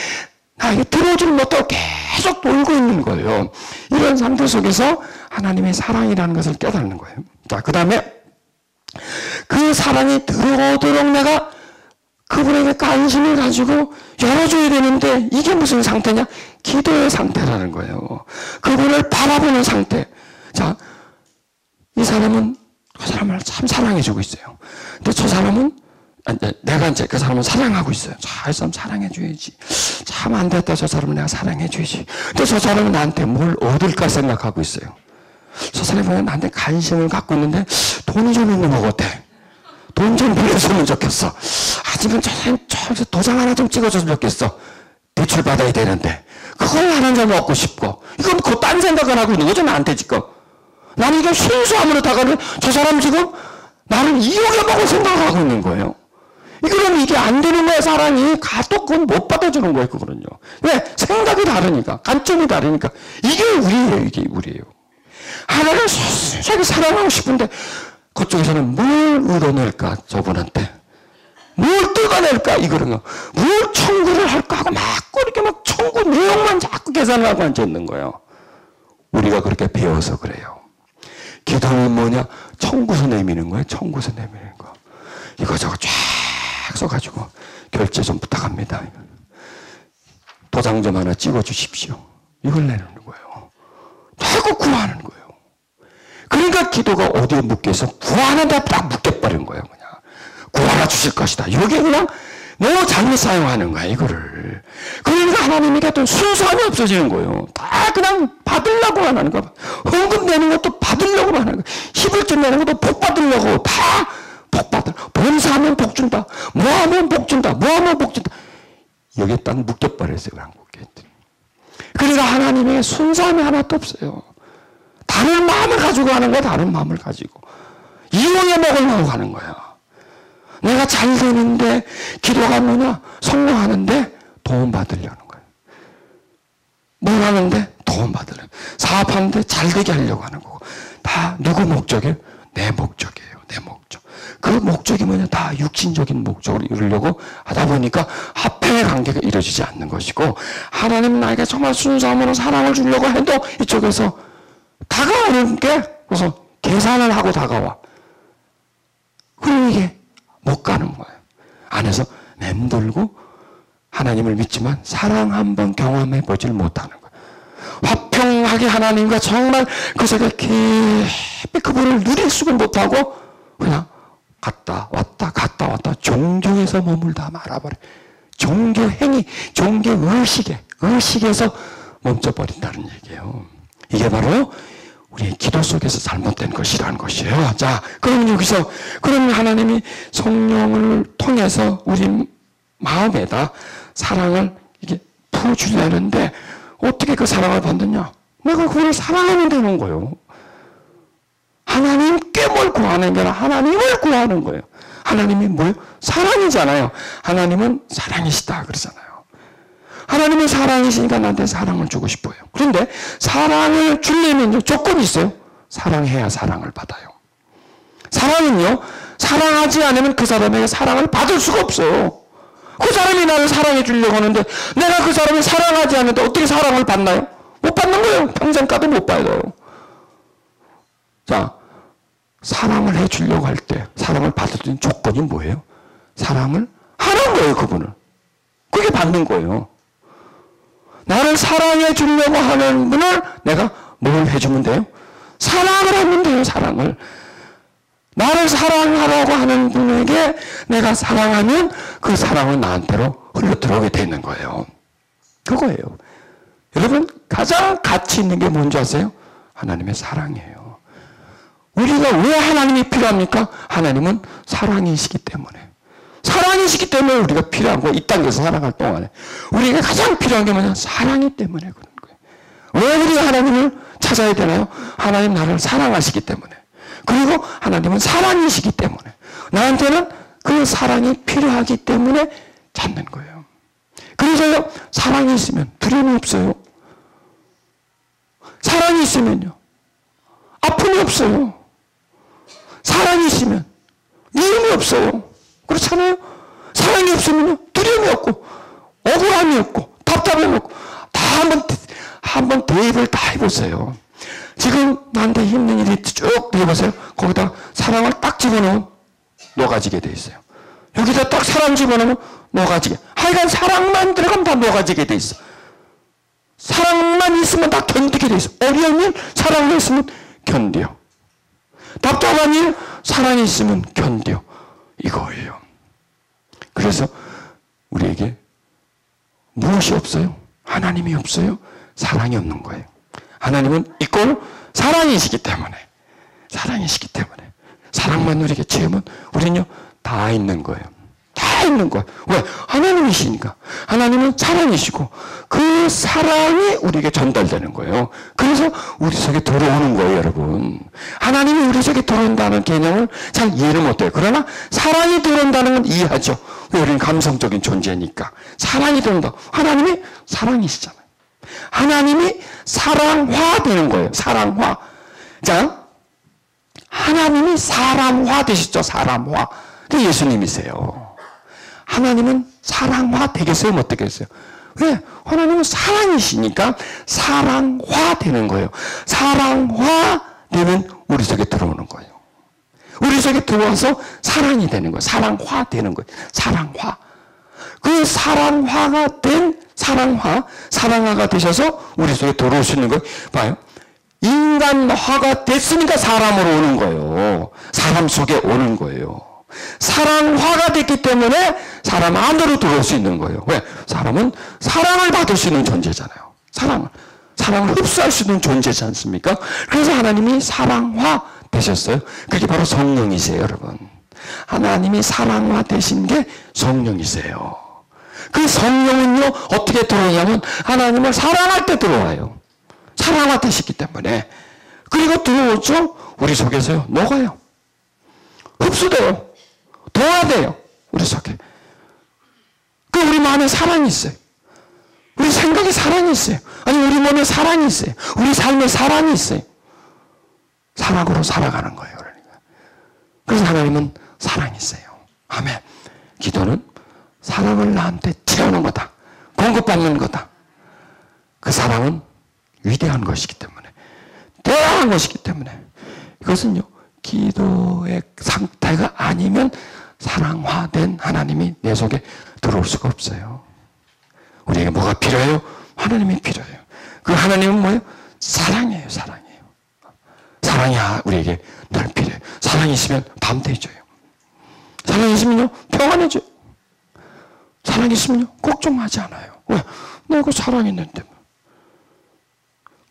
나에게 들어오지를 못하고 계속 돌고 있는 거예요. 이런 상태 속에서 하나님의 사랑이라는 것을 깨닫는 거예요. 자, 그 다음에 그 사랑이 들어오도록 내가 그분에게 관심을 가지고 열어줘야 되는데 이게 무슨 상태냐? 기도의 상태라는 거예요. 그분을 바라보는 상태. 자, 이 사람은 그 사람을 참 사랑해주고 있어요. 근데 저 사람은 내가 이제 그 사람을 사랑하고 있어요. 이 사람 사랑해줘야지. 참 안 됐다. 저 사람은 내가 사랑해줘야지. 근데 저 사람은 나한테 뭘 얻을까 생각하고 있어요. 저 사람이 보면 나한테 관심을 갖고 있는데 돈이 좀 있는 것 같아. 돈 좀 빌려주면 좋겠어. 아니면 저 도장 하나 좀 찍어줬으면 좋겠어. 대출 받아야 되는데. 그걸 하나 좀 얻고 싶고. 이건 그 딴 생각을 하고 있는 거죠, 나한테 지금. 나는 이게 순수함으로 다가는 저 사람 지금 나를 이용해먹을 생각을 하고 있는 거예요. 그럼 이게 안 되는 거야, 사랑이. 가도 그건 못 받아주는 거예요, 그거는요. 왜? 생각이 다르니까. 관점이 다르니까. 이게 우리예요. 하나를 순수하게 사랑하고 싶은데, 그쪽에서는 뭘 얻어낼까, 저분한테. 뭘 뜯어낼까, 이거는요. 뭘 청구를 할까 하고 이렇게 청구 내용만 자꾸 계산을 하고 앉아있는 거예요. 우리가 그렇게 배워서 그래요. 기도는 뭐냐? 청구서 내미는 거예요, 청구서 내미는 거. 이거저거 쫙 써가지고, 결제 좀 부탁합니다. 도장 좀 하나 찍어주십시오. 이걸 내는 거예요. 자꾸 구하는 거예요. 그러니까 기도가 어디에 묶여서 구하는데 딱 묶여버린 거예요, 그냥. 구하라 주실 것이다. 여기 그냥 너무 잘못 사용하는 거야, 이거를. 그러니까 하나님에게 어떤 순수함이 없어지는 거예요. 다 그냥 받으려고 하는 거야. 헌금 내는 것도 받으려고 하는 거야. 11조 내는 것도 복 받으려고. 다 복 받으려. 봉사하면 복 준다. 뭐 하면 복 준다. 뭐 하면 복 준다. 여기에 딱 묶여버렸어요, 한국에. 그러니까 하나님에게 순수함이 하나도 없어요. 다른 마음을 가지고 하는 거야, 다른 마음을 가지고. 이용해 먹으려고 하는 거야. 내가 잘 되는데, 기도가 뭐냐? 성공하는데, 도움 받으려는 거야. 뭘 하는데? 도움 받으려고. 사업하는데 잘 되게 하려고 하는 거고. 다 누구 목적이에요? 내 목적이에요, 내 목적. 그 목적이 뭐냐? 다 육신적인 목적으로 이루려고 하다 보니까 합행의 관계가 이루어지지 않는 것이고, 하나님 나에게 정말 순수함으로 사랑을 주려고 해도 이쪽에서 다가오는 게, 그래서 계산을 하고 다가와. 그럼 이게 못 가는 거예요. 안에서 맴돌고 하나님을 믿지만 사랑 한번 경험해 보질 못하는 거예요. 화평하게 하나님과 정말 그 속에 깊이 그분을 누릴 수를 못하고 그냥 갔다 왔다 종교에서 머물다 말아버려. 종교 행위, 종교 의식에서 멈춰버린다는 얘기예요. 이게 바로 우리의 기도 속에서 잘못된 것이라는 것이에요. 자, 그럼 여기서, 그럼 하나님이 성령을 통해서 우리 마음에다 사랑을 이게 부어주려는데, 어떻게 그 사랑을 받느냐? 내가 그걸 사랑하면 되는 거예요. 하나님께 뭘 구하는 게 아니라 하나님을 구하는 거예요. 하나님이 뭐예요? 사랑이잖아요. 하나님은 사랑이시다 그러잖아요. 하나님은 사랑이시니까 나한테 사랑을 주고 싶어요. 그런데 사랑을 주려면 조건이 있어요. 사랑해야 사랑을 받아요. 사랑은요, 사랑하지 않으면 그 사람에게 사랑을 받을 수가 없어요. 그 사람이 나를 사랑해 주려고 하는데 내가 그 사람을 사랑하지 않는데 어떻게 사랑을 받나요? 못 받는 거예요. 평생 가도 못 받아요. 자, 사랑을 해 주려고 할 때 사랑을 받을 수 있는 조건이 뭐예요? 사랑을 하는 거예요, 그분을. 그게 받는 거예요. 나를 사랑해 주려고 하는 분을 내가 뭘 해주면 돼요? 사랑을 하면 돼요, 사랑을. 나를 사랑하라고 하는 분에게 내가 사랑하면 그 사랑은 나한테로 흘러들어오게 되는 거예요. 그거예요. 여러분, 가장 가치 있는 게 뭔지 아세요? 하나님의 사랑이에요. 우리가 왜 하나님이 필요합니까? 하나님은 사랑이시기 때문에. 사랑이시기 때문에 우리가 필요한 거, 이 땅에서 살아갈 동안에. 우리에게 가장 필요한 게 뭐냐? 사랑이 때문에 그런 거예요. 왜 우리가 하나님을 찾아야 되나요? 하나님 나를 사랑하시기 때문에. 그리고 하나님은 사랑이시기 때문에. 나한테는 그 사랑이 필요하기 때문에 찾는 거예요. 그래서요, 사랑이 있으면 두려움이 없어요. 사랑이 있으면요, 아픔이 없어요. 사랑이 있으면 미움이 없어요. 그렇잖아요? 사랑이 없으면요, 두려움이 없고, 억울함이 없고, 답답함이 없고, 다 한번 대입을 다 해보세요. 지금 나한테 힘든 일이 쭉 해보세요. 거기다 사랑을 딱 집어넣으면 녹아지게 돼 있어요. 여기다 딱 사랑 집어넣으면 녹아지게. 하여간 사랑만 들어가면 다 녹아지게 돼 있어. 사랑만 있으면 다 견디게 돼 있어. 어려운 일 사랑이 있으면 견뎌. 답답한 일 사랑이 있으면 견뎌. 이거예요. 그래서 우리에게 무엇이 없어요? 하나님이 없어요? 사랑이 없는 거예요. 하나님은 있고 사랑이시기 때문에, 사랑이시기 때문에 사랑만 우리에게 채우면 우리는요 다 있는 거예요. 다 있는 거예요. 왜? 하나님이시니까. 하나님은 사랑이시고 그 사랑이 우리에게 전달되는 거예요. 그래서 우리 속에 들어오는 거예요, 여러분. 하나님이 우리 속에 들어온다는 개념을 잘 이해를 못해요. 그러나 사랑이 들어온다는 건 이해하죠. 왜? 우리는 감성적인 존재니까. 사랑이 들어온다. 하나님이 사랑이시잖아요. 하나님이 사랑화 되는 거예요. 사랑화. 자, 하나님이 사람화 되셨죠. 사람화. 예수님이세요. 하나님은 사랑화 되겠어요? 못 되겠어요? 왜? 하나님은 사랑이시니까 사랑화 되는 거예요. 사랑화 되면 우리 속에 들어오는 거예요. 우리 속에 들어와서 사랑이 되는 거예요. 사랑화 되는 거예요. 사랑화. 그 사랑화가 된 사랑화가 되셔서 우리 속에 들어올 수 있는 거예요. 봐요. 인간화가 됐으니까 사람으로 오는 거예요. 사람 속에 오는 거예요. 사랑화가 됐기 때문에 사람 안으로 들어올 수 있는 거예요. 왜? 사람은 사랑을 받을 수 있는 존재잖아요. 사랑을 흡수할 수 있는 존재지 않습니까? 그래서 하나님이 사랑화 되셨어요. 그게 바로 성령이세요, 여러분. 하나님이 사랑화 되신 게 성령이세요. 그 성령은요, 어떻게 들어오냐면, 하나님을 사랑할 때 들어와요. 사랑화 되시기 때문에. 그리고 들어오죠? 우리 속에서요, 녹아요. 흡수돼요. 동화돼요. 우리 속에. 그 우리 마음에 사랑이 있어요. 우리 생각에 사랑이 있어요. 아니, 우리 몸에 사랑이 있어요. 우리 삶에 사랑이 있어요. 사랑으로 살아가는 거예요, 그러니까. 그래서 하나님은 사랑이세요. 아멘. 기도는 사랑을 나한테 채우는 거다. 공급받는 거다. 그 사랑은 위대한 것이기 때문에, 대단한 것이기 때문에, 이것은요, 기도의 상태가 아니면 사랑화된 하나님이 내 속에 들어올 수가 없어요. 우리에게 뭐가 필요해요? 하나님이 필요해요. 그 하나님은 뭐예요? 사랑이에요, 사랑이에요. 사랑이 우리에게 늘 필요해요. 사랑이 있으면 밤 되줘요. 사랑이 있으면요, 평안해져요. 사랑이 있으면요, 걱정하지 않아요. 왜? 내가 사랑이 있는데.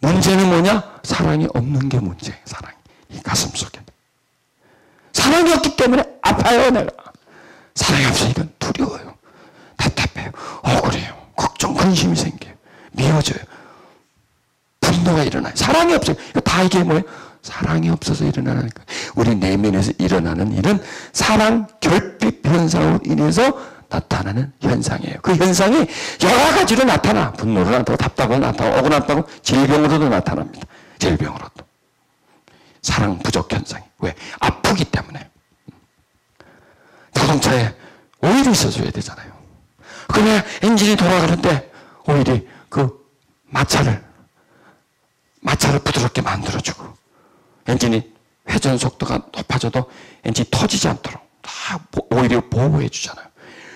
문제는 뭐냐? 사랑이 없는 게 문제예요, 사랑이. 이 가슴 속에. 사랑이 없기 때문에 아파요, 내가. 사랑이 없으니까 두려워요. 답답해요. 억울해요. 걱정, 근심이 생겨요. 미워져요. 분노가 일어나요. 사랑이 없어요. 다 이게 뭐예요? 사랑이 없어서 일어나는 거예요. 우리 내면에서 일어나는 일은 사랑 결핍 현상으로 인해서 나타나는 현상이에요. 그 현상이 여러 가지로 나타나. 분노로 나타나고, 답답으로 나타나고, 억울하다고, 질병으로도 나타납니다. 질병으로도. 사랑 부족 현상이. 왜? 아프기 때문에. 자동차에 오일이 있어줘야 되잖아요. 그러면 엔진이 돌아가는데 오일이 그 마찰을 부드럽게 만들어주고, 엔진이 회전 속도가 높아져도 엔진이 터지지 않도록 다 오일이 보호해 주잖아요.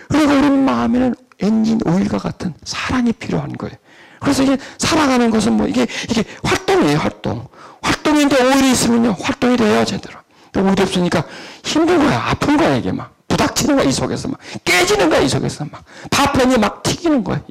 그리고 우리 마음에는 엔진 오일과 같은 사랑이 필요한 거예요. 그래서 이게 살아가는 것은 뭐 이게 활동이에요, 활동. 활동인데 오일이 있으면요, 활동이 돼요, 제대로. 오일이 없으니까 힘든 거야, 아픈 거야, 이게 막. 부닥치는 거야, 이 속에서 막. 깨지는 거야, 이 속에서 막. 파편이 막 튀기는 거야,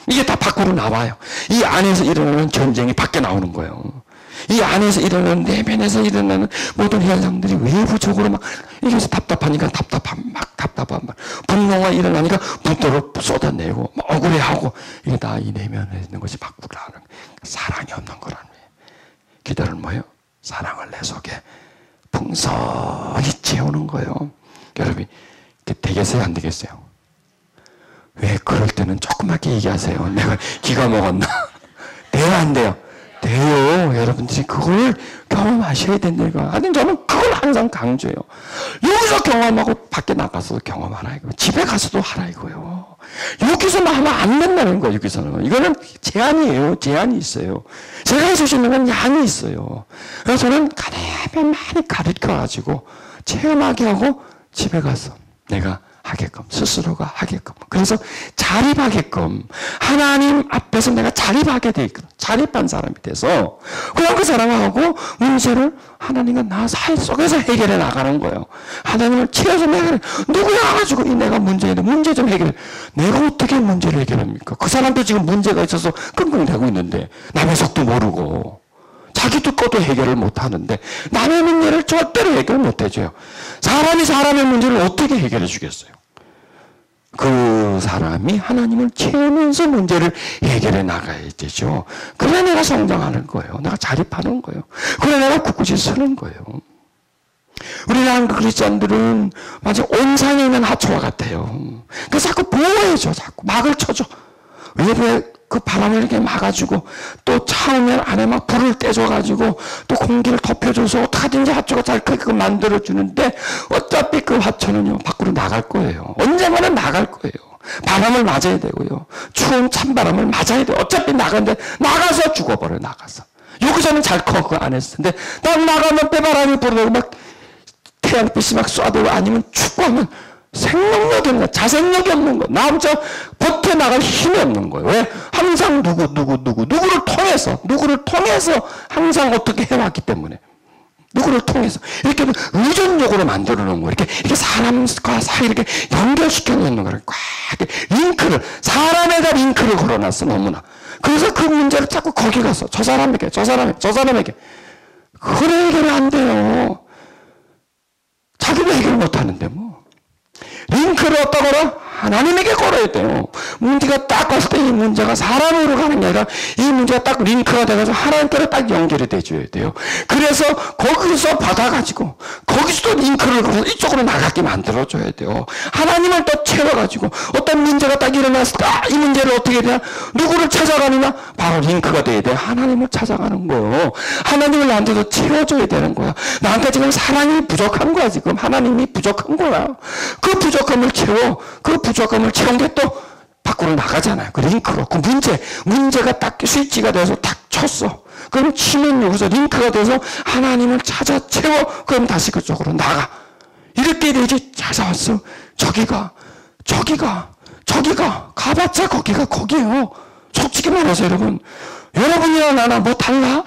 이게 다 밖으로 나와요. 이 안에서 일어나는 전쟁이 밖에 나오는 거예요. 이 안에서 일어나는, 내면에서 일어나는 모든 현상들이 외부적으로 막, 이게 답답하니까 답답한 말. 분노가 일어나니까 분노를 쏟아내고, 막 억울해하고, 이게 다 이 내면에 있는 것이 밖으로 나오는, 사랑이 없는 거라는 거예요. 기도는 뭐예요? 사랑을 내 속에 풍성히 채우는 거예요. 여러분, 되겠어요? 안 되겠어요? 왜 그럴 때는 조그맣게 얘기하세요? 내가 기가 먹었나? 돼요? 안 돼요? 돼요. 여러분들이 그걸 경험하셔야 된다니까. 하여튼 저는 그걸 항상 강조해요. 여기서 경험하고 밖에 나가서도 경험하라 이거. 집에 가서도 하라 이거요. 여기서만 하면 안 된다는 거예요. 여기서는. 이거는 제한이에요. 제한이 있어요. 제가 해줄 수 있는 건 양이 있어요. 그래서 저는 가능하면 많이 가르쳐가지고 체험하게 하고 집에 가서 내가 하게끔, 스스로가 하게끔. 그래서 자립하게끔, 하나님 앞에서 내가 자립하게 돼 있거든. 자립한 사람이 돼서, 그냥 그 사람하고 문제를 하나님과 나 사이 속에서 해결해 나가는 거예요. 하나님을 채워서 내가, 누구야 가지고 이 내가 문제 좀 해결해. 내가 어떻게 문제를 해결합니까? 그 사람도 지금 문제가 있어서 끙끙대고 있는데, 남의 속도 모르고. 자기도 것도 해결을 못 하는데 남의 문제를 절대로 해결 못 해줘요. 사람이 사람의 문제를 어떻게 해결해 주겠어요? 그 사람이 하나님을 채우면서 문제를 해결해 나가야 되죠. 그래 내가 성장하는 거예요. 내가 자립하는 거예요. 그래 내가 굳굳이 서는 거예요. 우리 한국 크리스찬들은 마치 온상에 있는 하초와 같아요. 그래서 자꾸 보호해줘. 자꾸 막을 쳐줘. 왜 그 바람을 이렇게 막아주고 또 차오면 안에 막 불을 떼줘가지고 또 공기를 덮여줘서 어떻게든지 화초가 잘 크게끔 만들어주는데 어차피 그 화초는요 밖으로 나갈 거예요. 언젠가는 나갈 거예요. 바람을 맞아야 되고요. 추운 찬바람을 맞아야 돼요. 어차피 나가는데 나가서 죽어버려요. 나가서. 여기서는 잘 커 그 안에서. 근데 딱 나가면 빼바람이 불어오고 막 태양빛이 막 쏴대고 아니면 춥고하면 생명력이 없는 거야. 자생력이 없는 거야. 나 혼자 버텨나갈 힘이 없는 거예요. 왜? 항상 누구를 통해서 항상 어떻게 해왔기 때문에. 누구를 통해서. 이렇게 의존적으로 만들어 놓은 거예요. 이렇게 사람과 사이 이렇게 연결시켜 놓는 거예요. 꽉, 링크를, 사람에다 링크를 걸어놨어, 너무나. 그래서 그 문제를 자꾸 거기 가서, 저 사람에게. 그래 해결이 안 돼요. 자기도 해결 못 하는데 뭐. 링크를 어디다 걸어? 하나님에게 걸어야 돼요. 문제가 딱 왔을 때 이 문제가 사람으로 가는 게 아니라 이 문제가 딱 링크가 돼서 하나님께로 딱 연결이 돼줘야 돼요. 그래서 거기서 받아가지고 거기서도 링크를 걸어서 이쪽으로 나가게 만들어줘야 돼요. 하나님을 또 채워가지고 어떤 문제가 딱 일어났을 때 이 문제를 어떻게 해야 되나? 누구를 찾아가느냐? 바로 링크가 돼야 돼요. 하나님을 찾아가는 거예요. 하나님을 나한테도 채워줘야 되는 거야. 나한테 지금 사랑이 부족한 거야. 지금 하나님이 부족한 거야. 그 부족함을 채워. 그 부족함을 채운 게 또 밖으로 나가잖아요. 그 링크로. 그 문제가 딱 스위치가 돼서 딱 쳤어. 그럼 치면 여기서 링크가 돼서 하나님을 찾아 채워. 그럼 다시 그쪽으로 나가. 이렇게 되지. 찾아왔어. 저기가. 가봤자 거기에요. 솔직히 말해서 여러분. 여러분이나 나나 뭐 달라?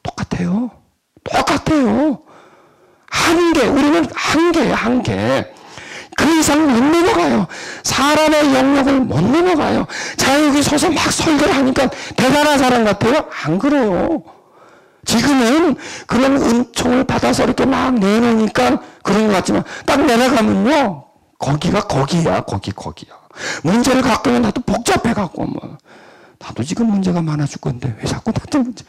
똑같아요. 우리는 한계예요, 한계. 그 이상 못 넘어가요. 사람의 영역을 못 넘어가요. 자, 여기 서서 막 설교를 하니까 대단한 사람 같아요? 안 그래요. 지금은 그런 은총을 받아서 이렇게 막 내놓으니까 그런 것 같지만 딱 내려가면요. 거기야. 문제를 갖고 있는 나도 복잡해갖고 뭐. 나도 지금 문제가 많아 죽건데 왜 자꾸 나한테 문제.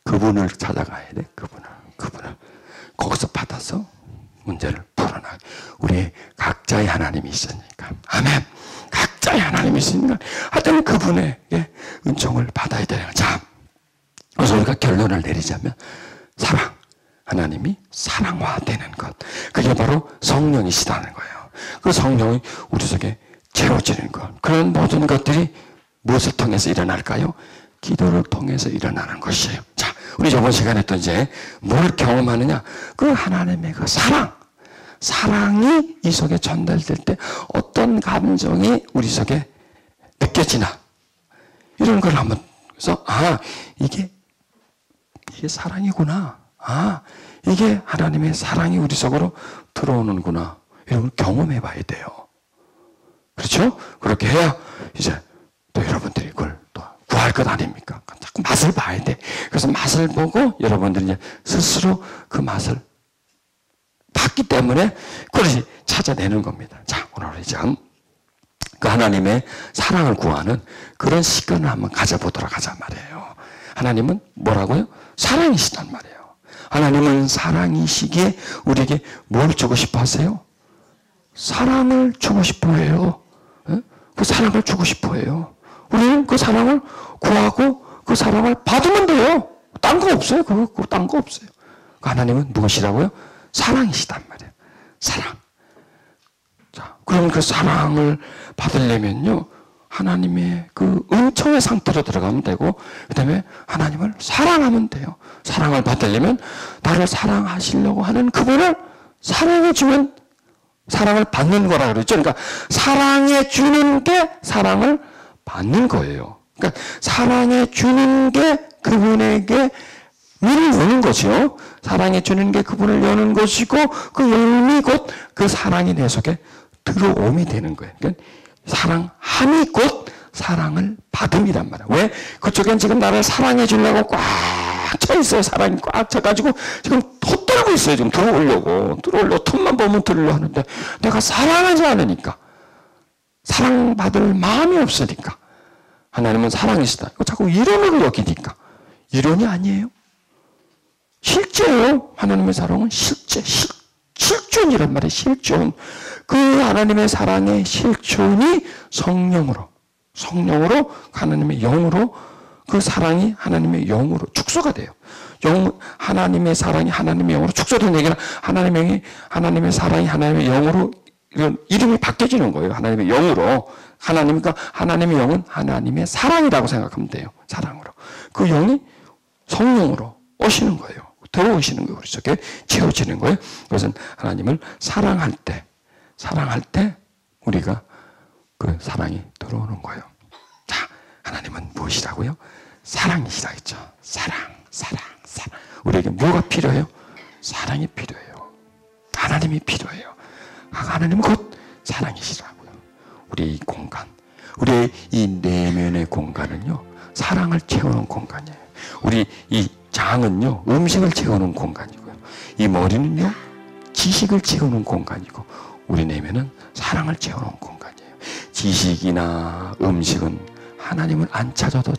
그분을 찾아가야 돼. 그분을. 거기서 받아서 문제를 푹 그러나 우리 각자의 하나님이 있으니까. 아멘. 각자의 하나님이 있으니까 하여튼 그분의 은총을 받아야 돼요. 자, 그래서 우리가 결론을 내리자면 사랑, 하나님이 사랑화되는 것, 그게 바로 성령이시다는 거예요. 그 성령이 우리 속에 채워지는 것, 그런 모든 것들이 무엇을 통해서 일어날까요? 기도를 통해서 일어나는 것이에요. 자, 우리 저번 시간에 또 이제 뭘 경험하느냐? 그 하나님의 그 사랑이 이 속에 전달될 때 어떤 감정이 우리 속에 느껴지나? 이런 걸 한번, 그래서, 이게 사랑이구나. 이게 하나님의 사랑이 우리 속으로 들어오는구나. 이런 걸 경험해 봐야 돼요. 그렇죠? 그렇게 해야 이제 또 여러분들이 그걸 또 구할 것 아닙니까? 자꾸 맛을 봐야 돼. 그래서 맛을 보고 여러분들이 이제 스스로 그 맛을 봤기 때문에 그것이 찾아내는 겁니다. 자, 오늘 이제 그 하나님의 사랑을 구하는 그런 시간을 한번 가져보도록 하자 말이에요. 하나님은 뭐라고요? 사랑이시단 말이에요. 하나님은 사랑이시기에 우리에게 뭘 주고 싶어 하세요? 사랑을 주고 싶어 해요. 그 사랑을 주고 싶어 해요. 우리는 그 사랑을 구하고 그 사랑을 받으면 돼요. 딴 거 없어요. 그거 딴 거 없어요. 하나님은 무엇이라고요? 사랑이시단 말이에요. 사랑. 자, 그럼 그 사랑을 받으려면요, 하나님의 그 은총의 상태로 들어가면 되고, 그 다음에 하나님을 사랑하면 돼요. 사랑을 받으려면 나를 사랑하시려고 하는 그분을 사랑해주면 사랑을 받는 거라 그랬죠. 그러니까 사랑해 주는 게 사랑을 받는 거예요. 그러니까 사랑해 주는 게 그분에게 문을 여는 거죠. 사랑해 주는 게 그분을 여는 것이고 그 열림이 곧 그 사랑이 내 속에 들어옴이 되는 거예요. 그러니까 사랑함이 곧 사랑을 받음이란 말이에요. 왜? 그쪽엔 지금 나를 사랑해 주려고 꽉 차 있어요. 사랑이 꽉 차가지고 지금 헛돌고 있어요. 지금 들어오려고 틈만 보면 들으려 하는데 내가 사랑하지 않으니까, 사랑받을 마음이 없으니까. 하나님은 사랑이시다. 이거 자꾸 이론으로 여기니까. 이론이 아니에요. 실제예요. 하나님의 사랑은 실존이란 말이에요. 실존. 그 하나님의 사랑의 실존이 성령으로 하나님의 영으로, 그 사랑이 하나님의 영으로 축소가 돼요. 하나님의 사랑이 하나님의 영으로 축소된 얘기는 하나님의 사랑이 하나님의 영으로 이런 이름이 바뀌어지는 거예요. 하나님의 영으로. 그러니까 하나님의 영은 하나님의 사랑이라고 생각하면 돼요. 사랑으로. 그 영이 성령으로 오시는 거예요. 들어오시는 거예요. 우리 속에 채워지는 거예요. 그것은 하나님을 사랑할 때 우리가 그 사랑이 들어오는 거예요. 자, 하나님은 무엇이라고요? 사랑이시다 했죠. 사랑. 우리에게 뭐가 필요해요? 사랑이 필요해요. 하나님이 필요해요. 하나님은 곧 사랑이시라고요. 우리 이 공간, 우리의 이 내면의 공간은요, 사랑을 채우는 공간이에요. 우리 이 장은요, 음식을 채우는 공간이고요. 이 머리는요, 지식을 채우는 공간이고, 우리 내면은 사랑을 채우는 공간이에요. 지식이나 음식은 하나님을 안 찾아도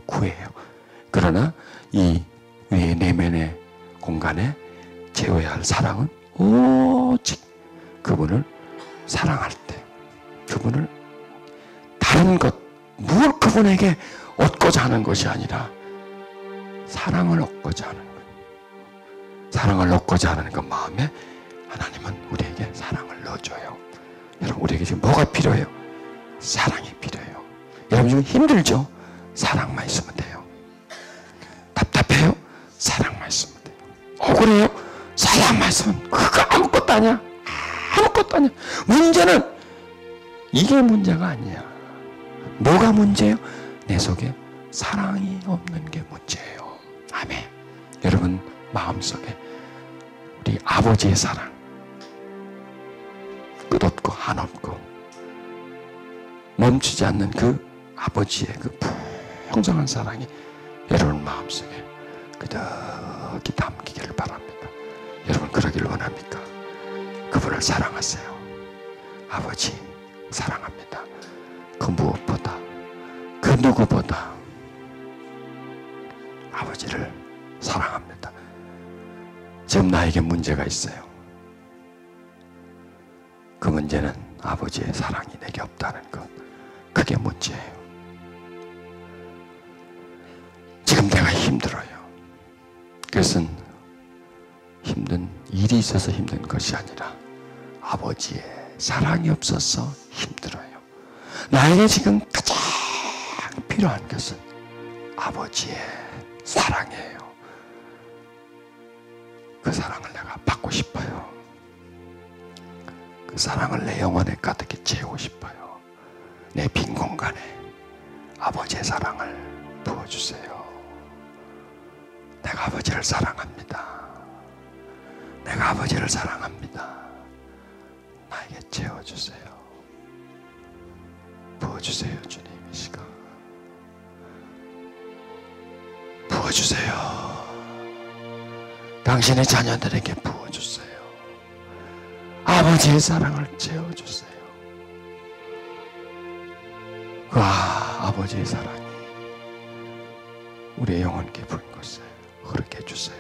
구해요. 그러나 이 내면의 공간에 채워야 할 사랑은 오직 그분을 사랑할 때, 그분을 다른 것, 무엇 그분에게 얻고자 하는 것이 아니라 사랑을 얻고자 하는 것. 사랑을 얻고자 하는 그 마음에 하나님은 우리에게 사랑을 넣어줘요. 여러분, 우리에게 지금 뭐가 필요해요? 사랑이 필요해요. 여러분 지금 힘들죠? 사랑만 있으면 돼요. 답답해요? 사랑만 있으면 돼요. 억울해요? 사랑만 있으면 그거 아무것도 아니야. 아무것도 아니야. 문제는 이게 문제가 아니야. 뭐가 문제예요? 내 속에 사랑이 없는 게 문제예요. 아멘. 여러분 마음속에 우리 아버지의 사랑, 끝없고 한없고 멈추지 않는 그 아버지의 그 풍성한 사랑이 여러분 마음속에 그득히 담기기를 바랍니다. 여러분 그러기를 원합니까? 그분을 사랑하세요. 아버지 사랑합니다. 그 무엇보다, 그 누구보다 아버지를 사랑합니다. 지금 나에게 문제가 있어요. 문제는 아버지의 사랑이 내게 없다는 것. 그게 문제예요. 지금 내가 힘들어요. 그것은 힘든 일이 있어서 힘든 것이 아니라 아버지의 사랑이 없어서 힘들어요. 나에게 지금 가장 필요한 것은 아버지의 사랑이에요. 그 사랑을 내가 받고 싶어요. 그 사랑을 내 영혼에 가득히 채우고 싶어요. 내 빈 공간에 아버지의 사랑을 부어주세요. 내가 아버지를 사랑합니다. 내가 아버지를 사랑합니다. 나에게 채워주세요. 부어주세요. 주님, 이 시간 부어주세요. 당신의 자녀들에게 부어주세요. 아버지의 사랑을 채워주세요. 그 아버지의 사랑이 우리의 영혼 깊은 곳에 흐르게 해주세요.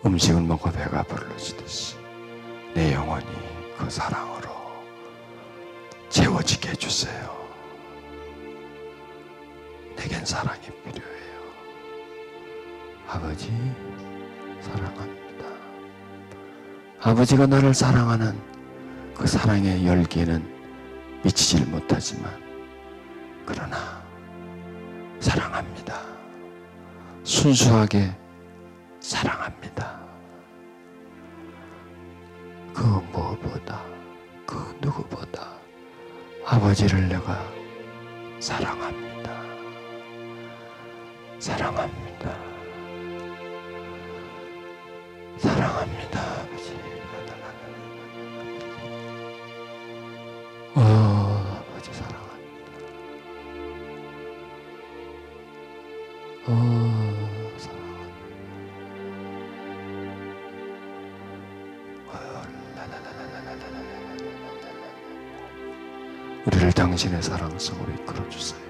음식을 먹고 배가 부르짖듯이 내 영혼이 그 사랑으로 채워지게 해주세요. 내겐 사랑이 필요해요. 아버지 사랑합니다. 아버지가 나를 사랑하는 그 사랑의 열기에는 미치질 못하지만 그러나 사랑합니다. 순수하게 사랑합니다. 그 무엇보다 그 누구보다 아버지를 내가 사랑합니다. 사랑합니다. 사랑합니다. 아버지. 아버지 사랑합니다. 사랑합니다. 우리를 당신의 사랑 속으로 이끌어주세요.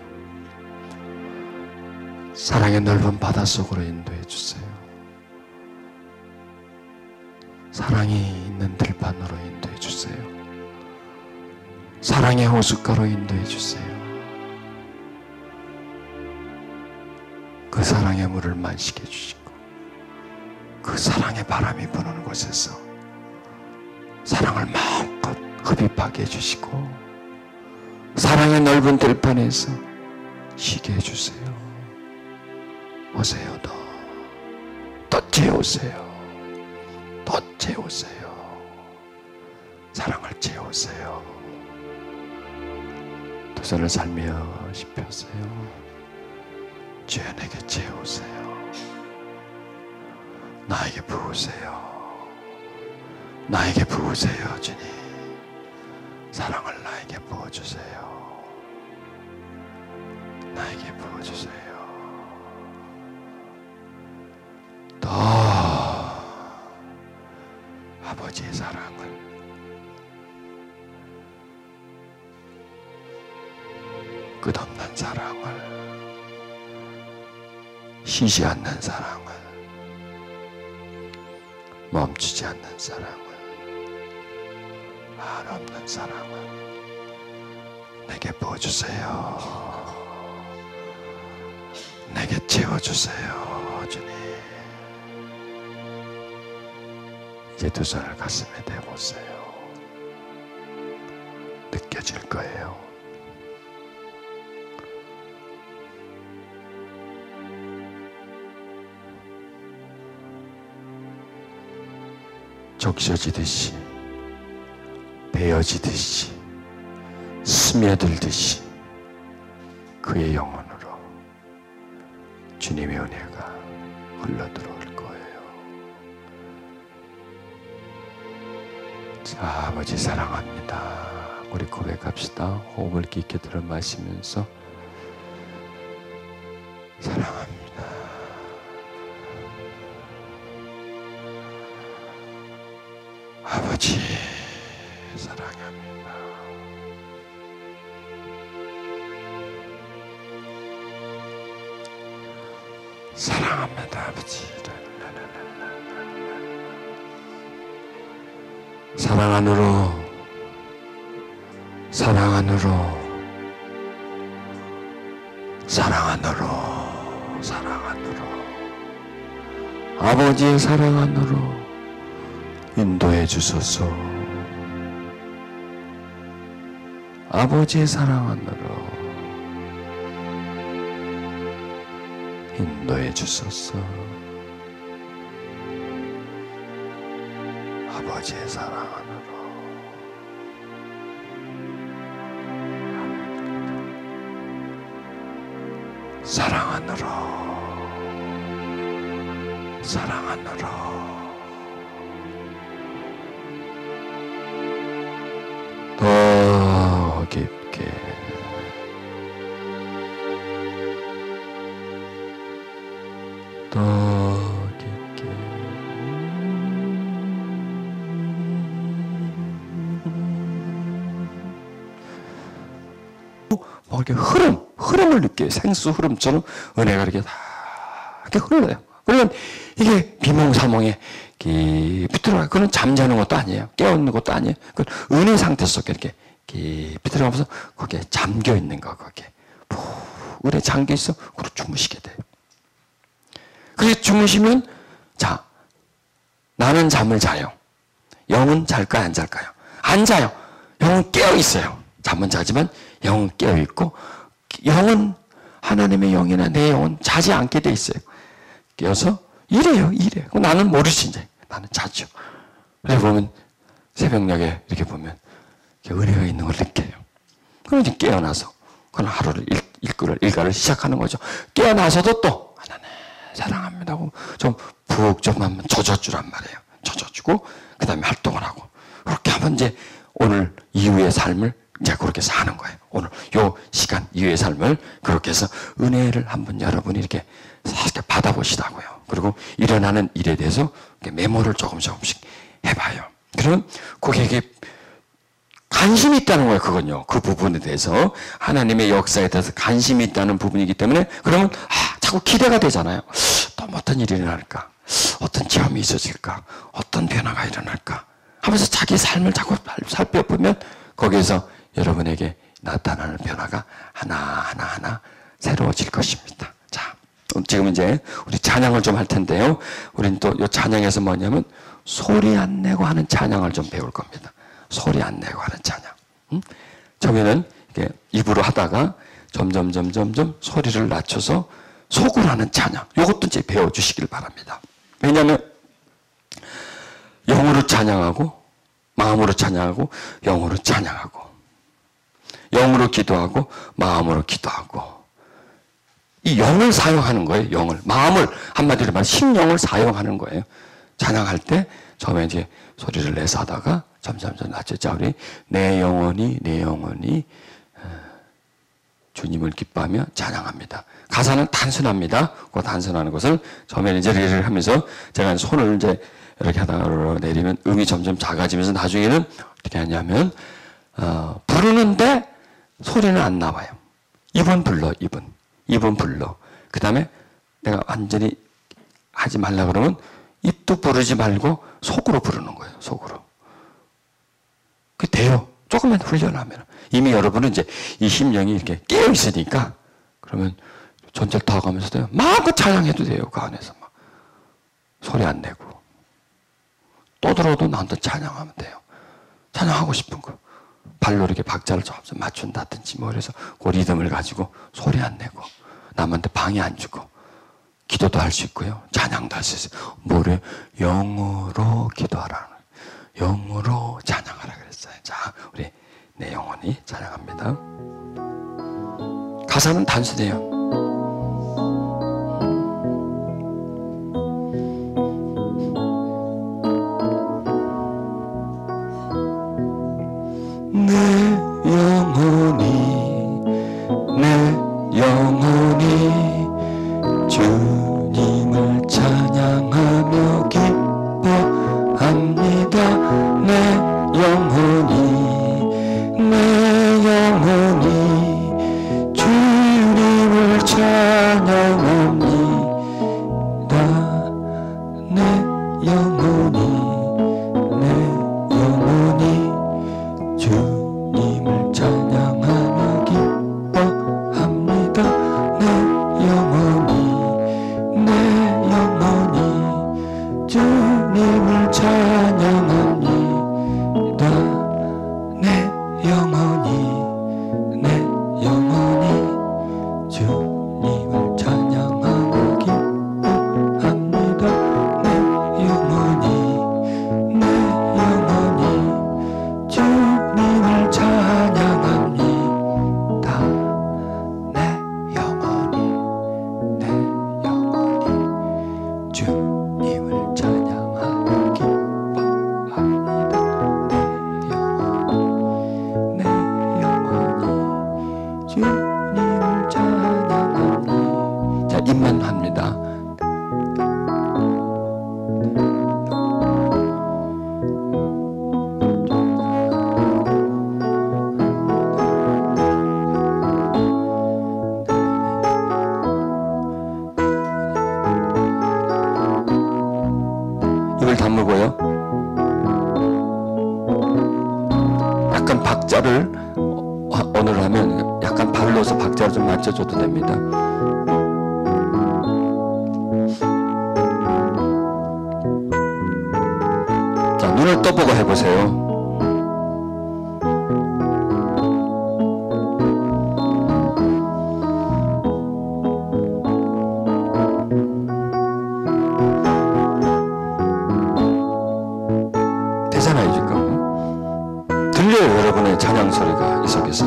사랑의 넓은 바닷속으로 인도해 주세요. 사랑이 있는 들판으로 인도해 주세요. 사랑의 호숫가로 인도해 주세요. 그 사랑의 물을 만식해 주시고 그 사랑의 바람이 부는 곳에서 사랑을 마음껏 흡입하게 해주시고 사랑의 넓은 들판에서 쉬게 해주세요. 오세요. 더 채우세요. 더 채우세요. 사랑을 채우세요. 두 손을 살며시 펴세요. 주여 내게 채우세요. 나에게 부으세요. 나에게 부으세요. 주님 사랑을 나에게 부어주세요. 나에게 부어주세요. 더 아버지의 사랑을 끝없는 사랑을 쉬지 않는 사랑을 멈추지 않는 사랑을 한없는 사랑을 내게 부어주세요. 내게 채워주세요. 주님 이제 두 손을 가슴에 대보세요. 느껴질 거예요. 적셔지듯이 베어지듯이 스며들듯이 그의 영혼으로 주님의 은혜가 흘러들어올 거예요. 자, 아버지 사랑합니다. 우리 고백합시다. 호흡을 깊게 들어 마시면서 사랑합니다. 아버지 사랑합니다. 사랑합니다. 아버지 사랑 안으로, 사랑 안으로, 사랑 안으로, 사랑 안으로, 아버지의 사랑 안으로 인도해 주소서. 아버지의 사랑 안으로 인도해 주소서. 아버지의 사랑 안으로. 사랑 안으로, 사랑 안으로, 더 깊게, 더 깊게. 뭐 이렇게 흐름을 느껴요. 생수 흐름처럼 은혜가 이렇게 다 이렇게 흘러요. 그러면 이게 비몽사몽에 깊이 들어가요. 그건 잠자는 것도 아니에요. 깨어있는 것도 아니에요. 그건 은혜 상태 속에 이렇게 깊이 들어가면서 거기에 잠겨 있는 거, 거기에. 은혜 잠겨 있어. 그리고 주무시게 돼요. 그래서 주무시면, 자, 나는 잠을 자요. 영은 잘까요, 안 잘까요? 안 자요. 영은 깨어 있어요. 잠은 자지만 영은 깨어 있고, 영은 하나님의 영이나 내 영은 자지 않게 돼 있어요. 깨어서 이래요. 나는 모르지, 이제. 나는 자죠. 그래서 보면, 새벽녘에 이렇게 보면, 은혜가 있는 걸 느껴요. 그럼 이제 깨어나서, 그건 하루를, 일과를 시작하는 거죠. 깨어나서도 또, 하나님, 사랑합니다 하고, 좀 푹 좀 한번 젖어주란 말이에요. 젖어주고, 그 다음에 활동을 하고. 그렇게 하면 이제 오늘 이후의 삶을 이제 그렇게 사는 거예요. 오늘 요 시간 이후의 삶을 그렇게 해서 은혜를 한번 여러분이 이렇게 받아보시라고요. 그리고 일어나는 일에 대해서 메모를 조금씩 해봐요. 그러면 고객에게 관심이 있다는 거예요. 그건요. 그 부분에 대해서 하나님의 역사에 대해서 관심이 있다는 부분이기 때문에 그러면 자꾸 기대가 되잖아요. 또 어떤 일이 일어날까? 어떤 체험이 있어질까? 어떤 변화가 일어날까? 하면서 자기 삶을 자꾸 살펴보면 거기에서 여러분에게 나타나는 변화가 하나하나 새로워질 것입니다. 자, 지금 이제 우리 찬양을 좀 할 텐데요. 우리는 또 이 찬양에서 뭐냐면 소리 안 내고 하는 찬양을 좀 배울 겁니다. 소리 안 내고 하는 찬양. 처음에는 이렇게 입으로 하다가 점점 소리를 낮춰서 속으로 하는 찬양. 이것도 이제 배워주시길 바랍니다. 왜냐하면 영으로 찬양하고 마음으로 찬양하고 영으로 찬양하고 영으로 기도하고 마음으로 기도하고 이 영을 사용하는 거예요. 영을. 마음을 한마디로 말하면 심령을 사용하는 거예요. 찬양할 때 처음에 이제 소리를 내서 하다가 점점 낮춰자 우리 내 영혼이 주님을 기뻐하며 찬양합니다. 가사는 단순합니다. 그 단순한 것을 처음에는 이제 리를 하면서 제가 손을 이제 이렇게 하다가 내리면 음이 점점 작아지면서 나중에는 어떻게 하냐면 부르는데 소리는 안 나와요. 입은 불러. 그 다음에 내가 완전히 하지 말라 그러면 입도 부르지 말고 속으로 부르는 거예요. 속으로. 그게 돼요. 조금만 훈련하면. 이미 여러분은 이제 이 심령이 이렇게 깨어 있으니까 그러면 전철 타고 가면서도 마음껏 찬양해도 돼요. 그 안에서 막. 소리 안 내고. 또 들어도 나한테 찬양하면 돼요. 찬양하고 싶은 거. 발로 이렇게 박자를 좀 맞춘다든지 뭐 그래서 그 리듬을 가지고 소리 안 내고 남한테 방해 안 주고 기도도 할 수 있고요. 찬양도 할 수 있어요. 뭐래? 영으로 기도하라는 거예요. 영으로 찬양하라 그랬어요. 자, 우리 내 영혼이 찬양합니다. 가사는 단순해요. 내 영혼이 주님을 찬양하며 기뻐합니다. 내 영혼이 주님을 하나님만 합니다. 입을 다물고요. 약간 박자를 오늘 하면 약간 발로서 박자를 좀 맞춰줘도 됩니다. 자, 눈을 떠보고 해보세요. 되잖아요, 지금. 들려요, 여러분의 찬양 소리가 이 속에서.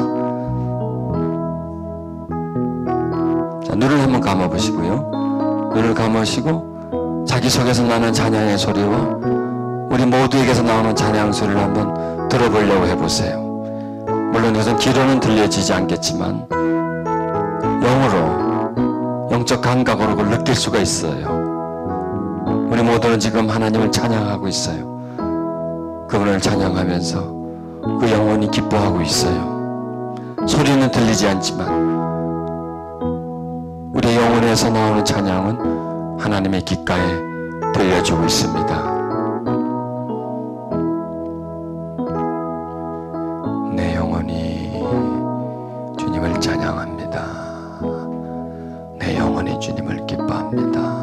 자, 눈을 한번 감아보시고요. 눈을 감으시고 자기 속에서 나는 찬양의 소리와 우리 모두에게서 나오는 찬양 소리를 한번 들어보려고 해보세요. 물론 이것은 귀로는 들려지지 않겠지만 영으로, 영적 감각으로 그걸 느낄 수가 있어요. 우리 모두는 지금 하나님을 찬양하고 있어요. 그분을 찬양하면서 그 영혼이 기뻐하고 있어요. 소리는 들리지 않지만 우리 영혼에서 나오는 찬양은 하나님의 귓가에 들려주고 있습니다. 내 영혼이 주님을 찬양합니다. 내 영혼이 주님을 기뻐합니다.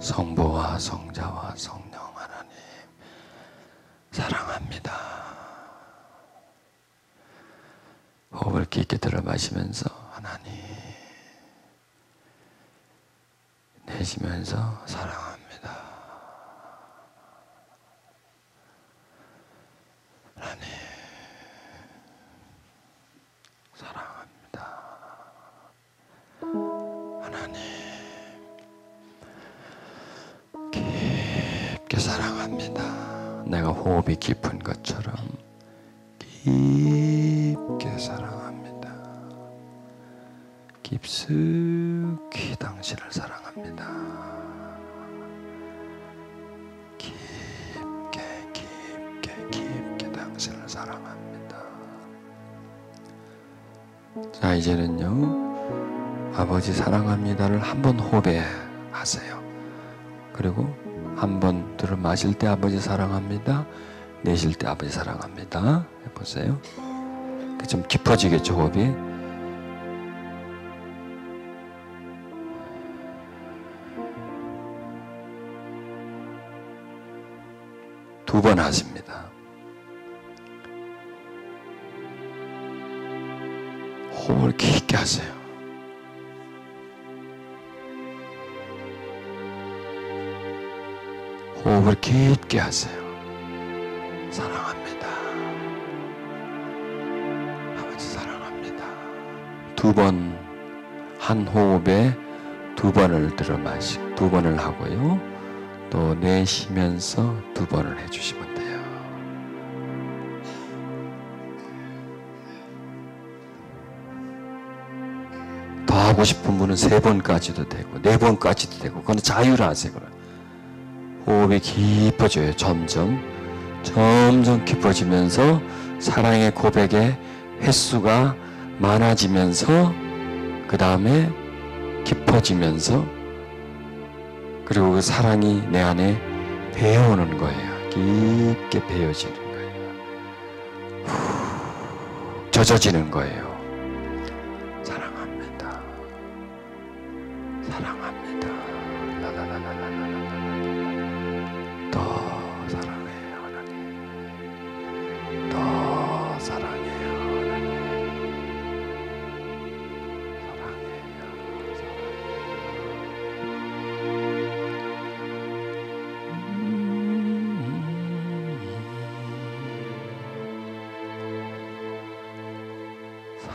성부와 성자와 성령 하나님 사랑합니다. 호흡을 깊게 들어 마시면서 하나님 내쉬면서 사랑합니다. 하나님 사랑합니다. 하나님 깊게 사랑합니다. 내가 호흡이 깊은 것처럼 깊게 사랑합니다. 깊숙이 당신을 사랑합니다. 깊게 당신을 사랑합니다. 자, 이제는요 아버지 사랑합니다를 한번 호흡해 하세요. 그리고 한번 들어 마실 때 아버지 사랑합니다, 내쉴 때 아버지 사랑합니다 해보세요. 좀 깊어지겠죠, 호흡이. 두 번 하십니다. 호흡을 깊게 하세요. 호흡을 깊게 하세요. 사랑합니다. 아버지 사랑합니다. 두 번, 한 호흡에 두 번을 들어 마시고 두 번을 하고요. 또 내쉬면서 두 번을 해주시면 돼요. 더 하고 싶은 분은 세 번까지도 되고 네 번까지도 되고 그건 자유를 하세요. 호흡이 깊어져요. 점점 깊어지면서 사랑의 고백의 횟수가 많아지면서 그 다음에 깊어지면서 그리고 그 사랑이 내 안에 배어오는 거예요. 깊게 배어지는 거예요. 후, 젖어지는 거예요. 사랑합니다. 사랑합니다. 더 사랑해요, 하나님. 더 사랑해요, 하나님. 사랑해요.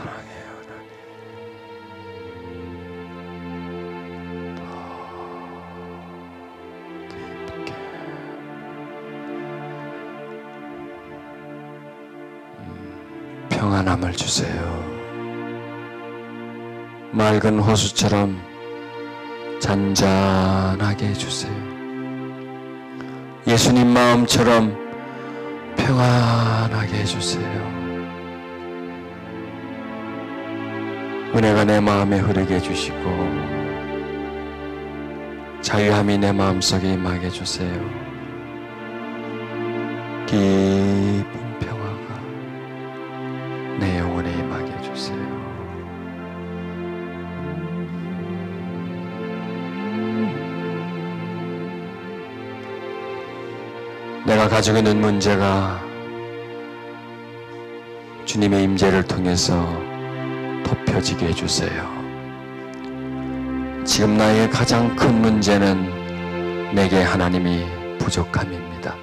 평안함을 주세요. 맑은 호수처럼 잔잔하게 해주세요. 예수님 마음처럼 평안하게 해주세요. 은혜가 내 마음에 흐르게 해주시고 자유함이 내 마음속에 임하게 해주세요. 깊은 평화가 내 영혼에 임하게 해주세요. 내가 가지고 있는 문제가 주님의 임재를 통해서 덮여지게 해주세요. 지금 나의 가장 큰 문제는 내게 하나님이 부족함입니다.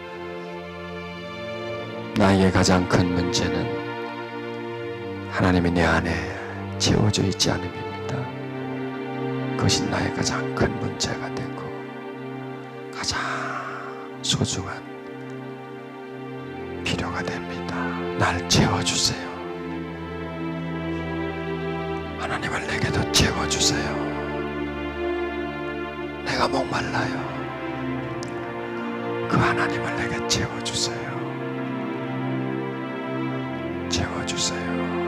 나에게 가장 큰 문제는 하나님이 내 안에 채워져 있지 않음입니다. 그것이 나의 가장 큰 문제가 되고 가장 소중한 필요가 됩니다. 날 채워주세요. 하나님을 내게도 채워주세요. 내가 목말라요. 그 하나님을 내게 채워주세요. 채워주세요.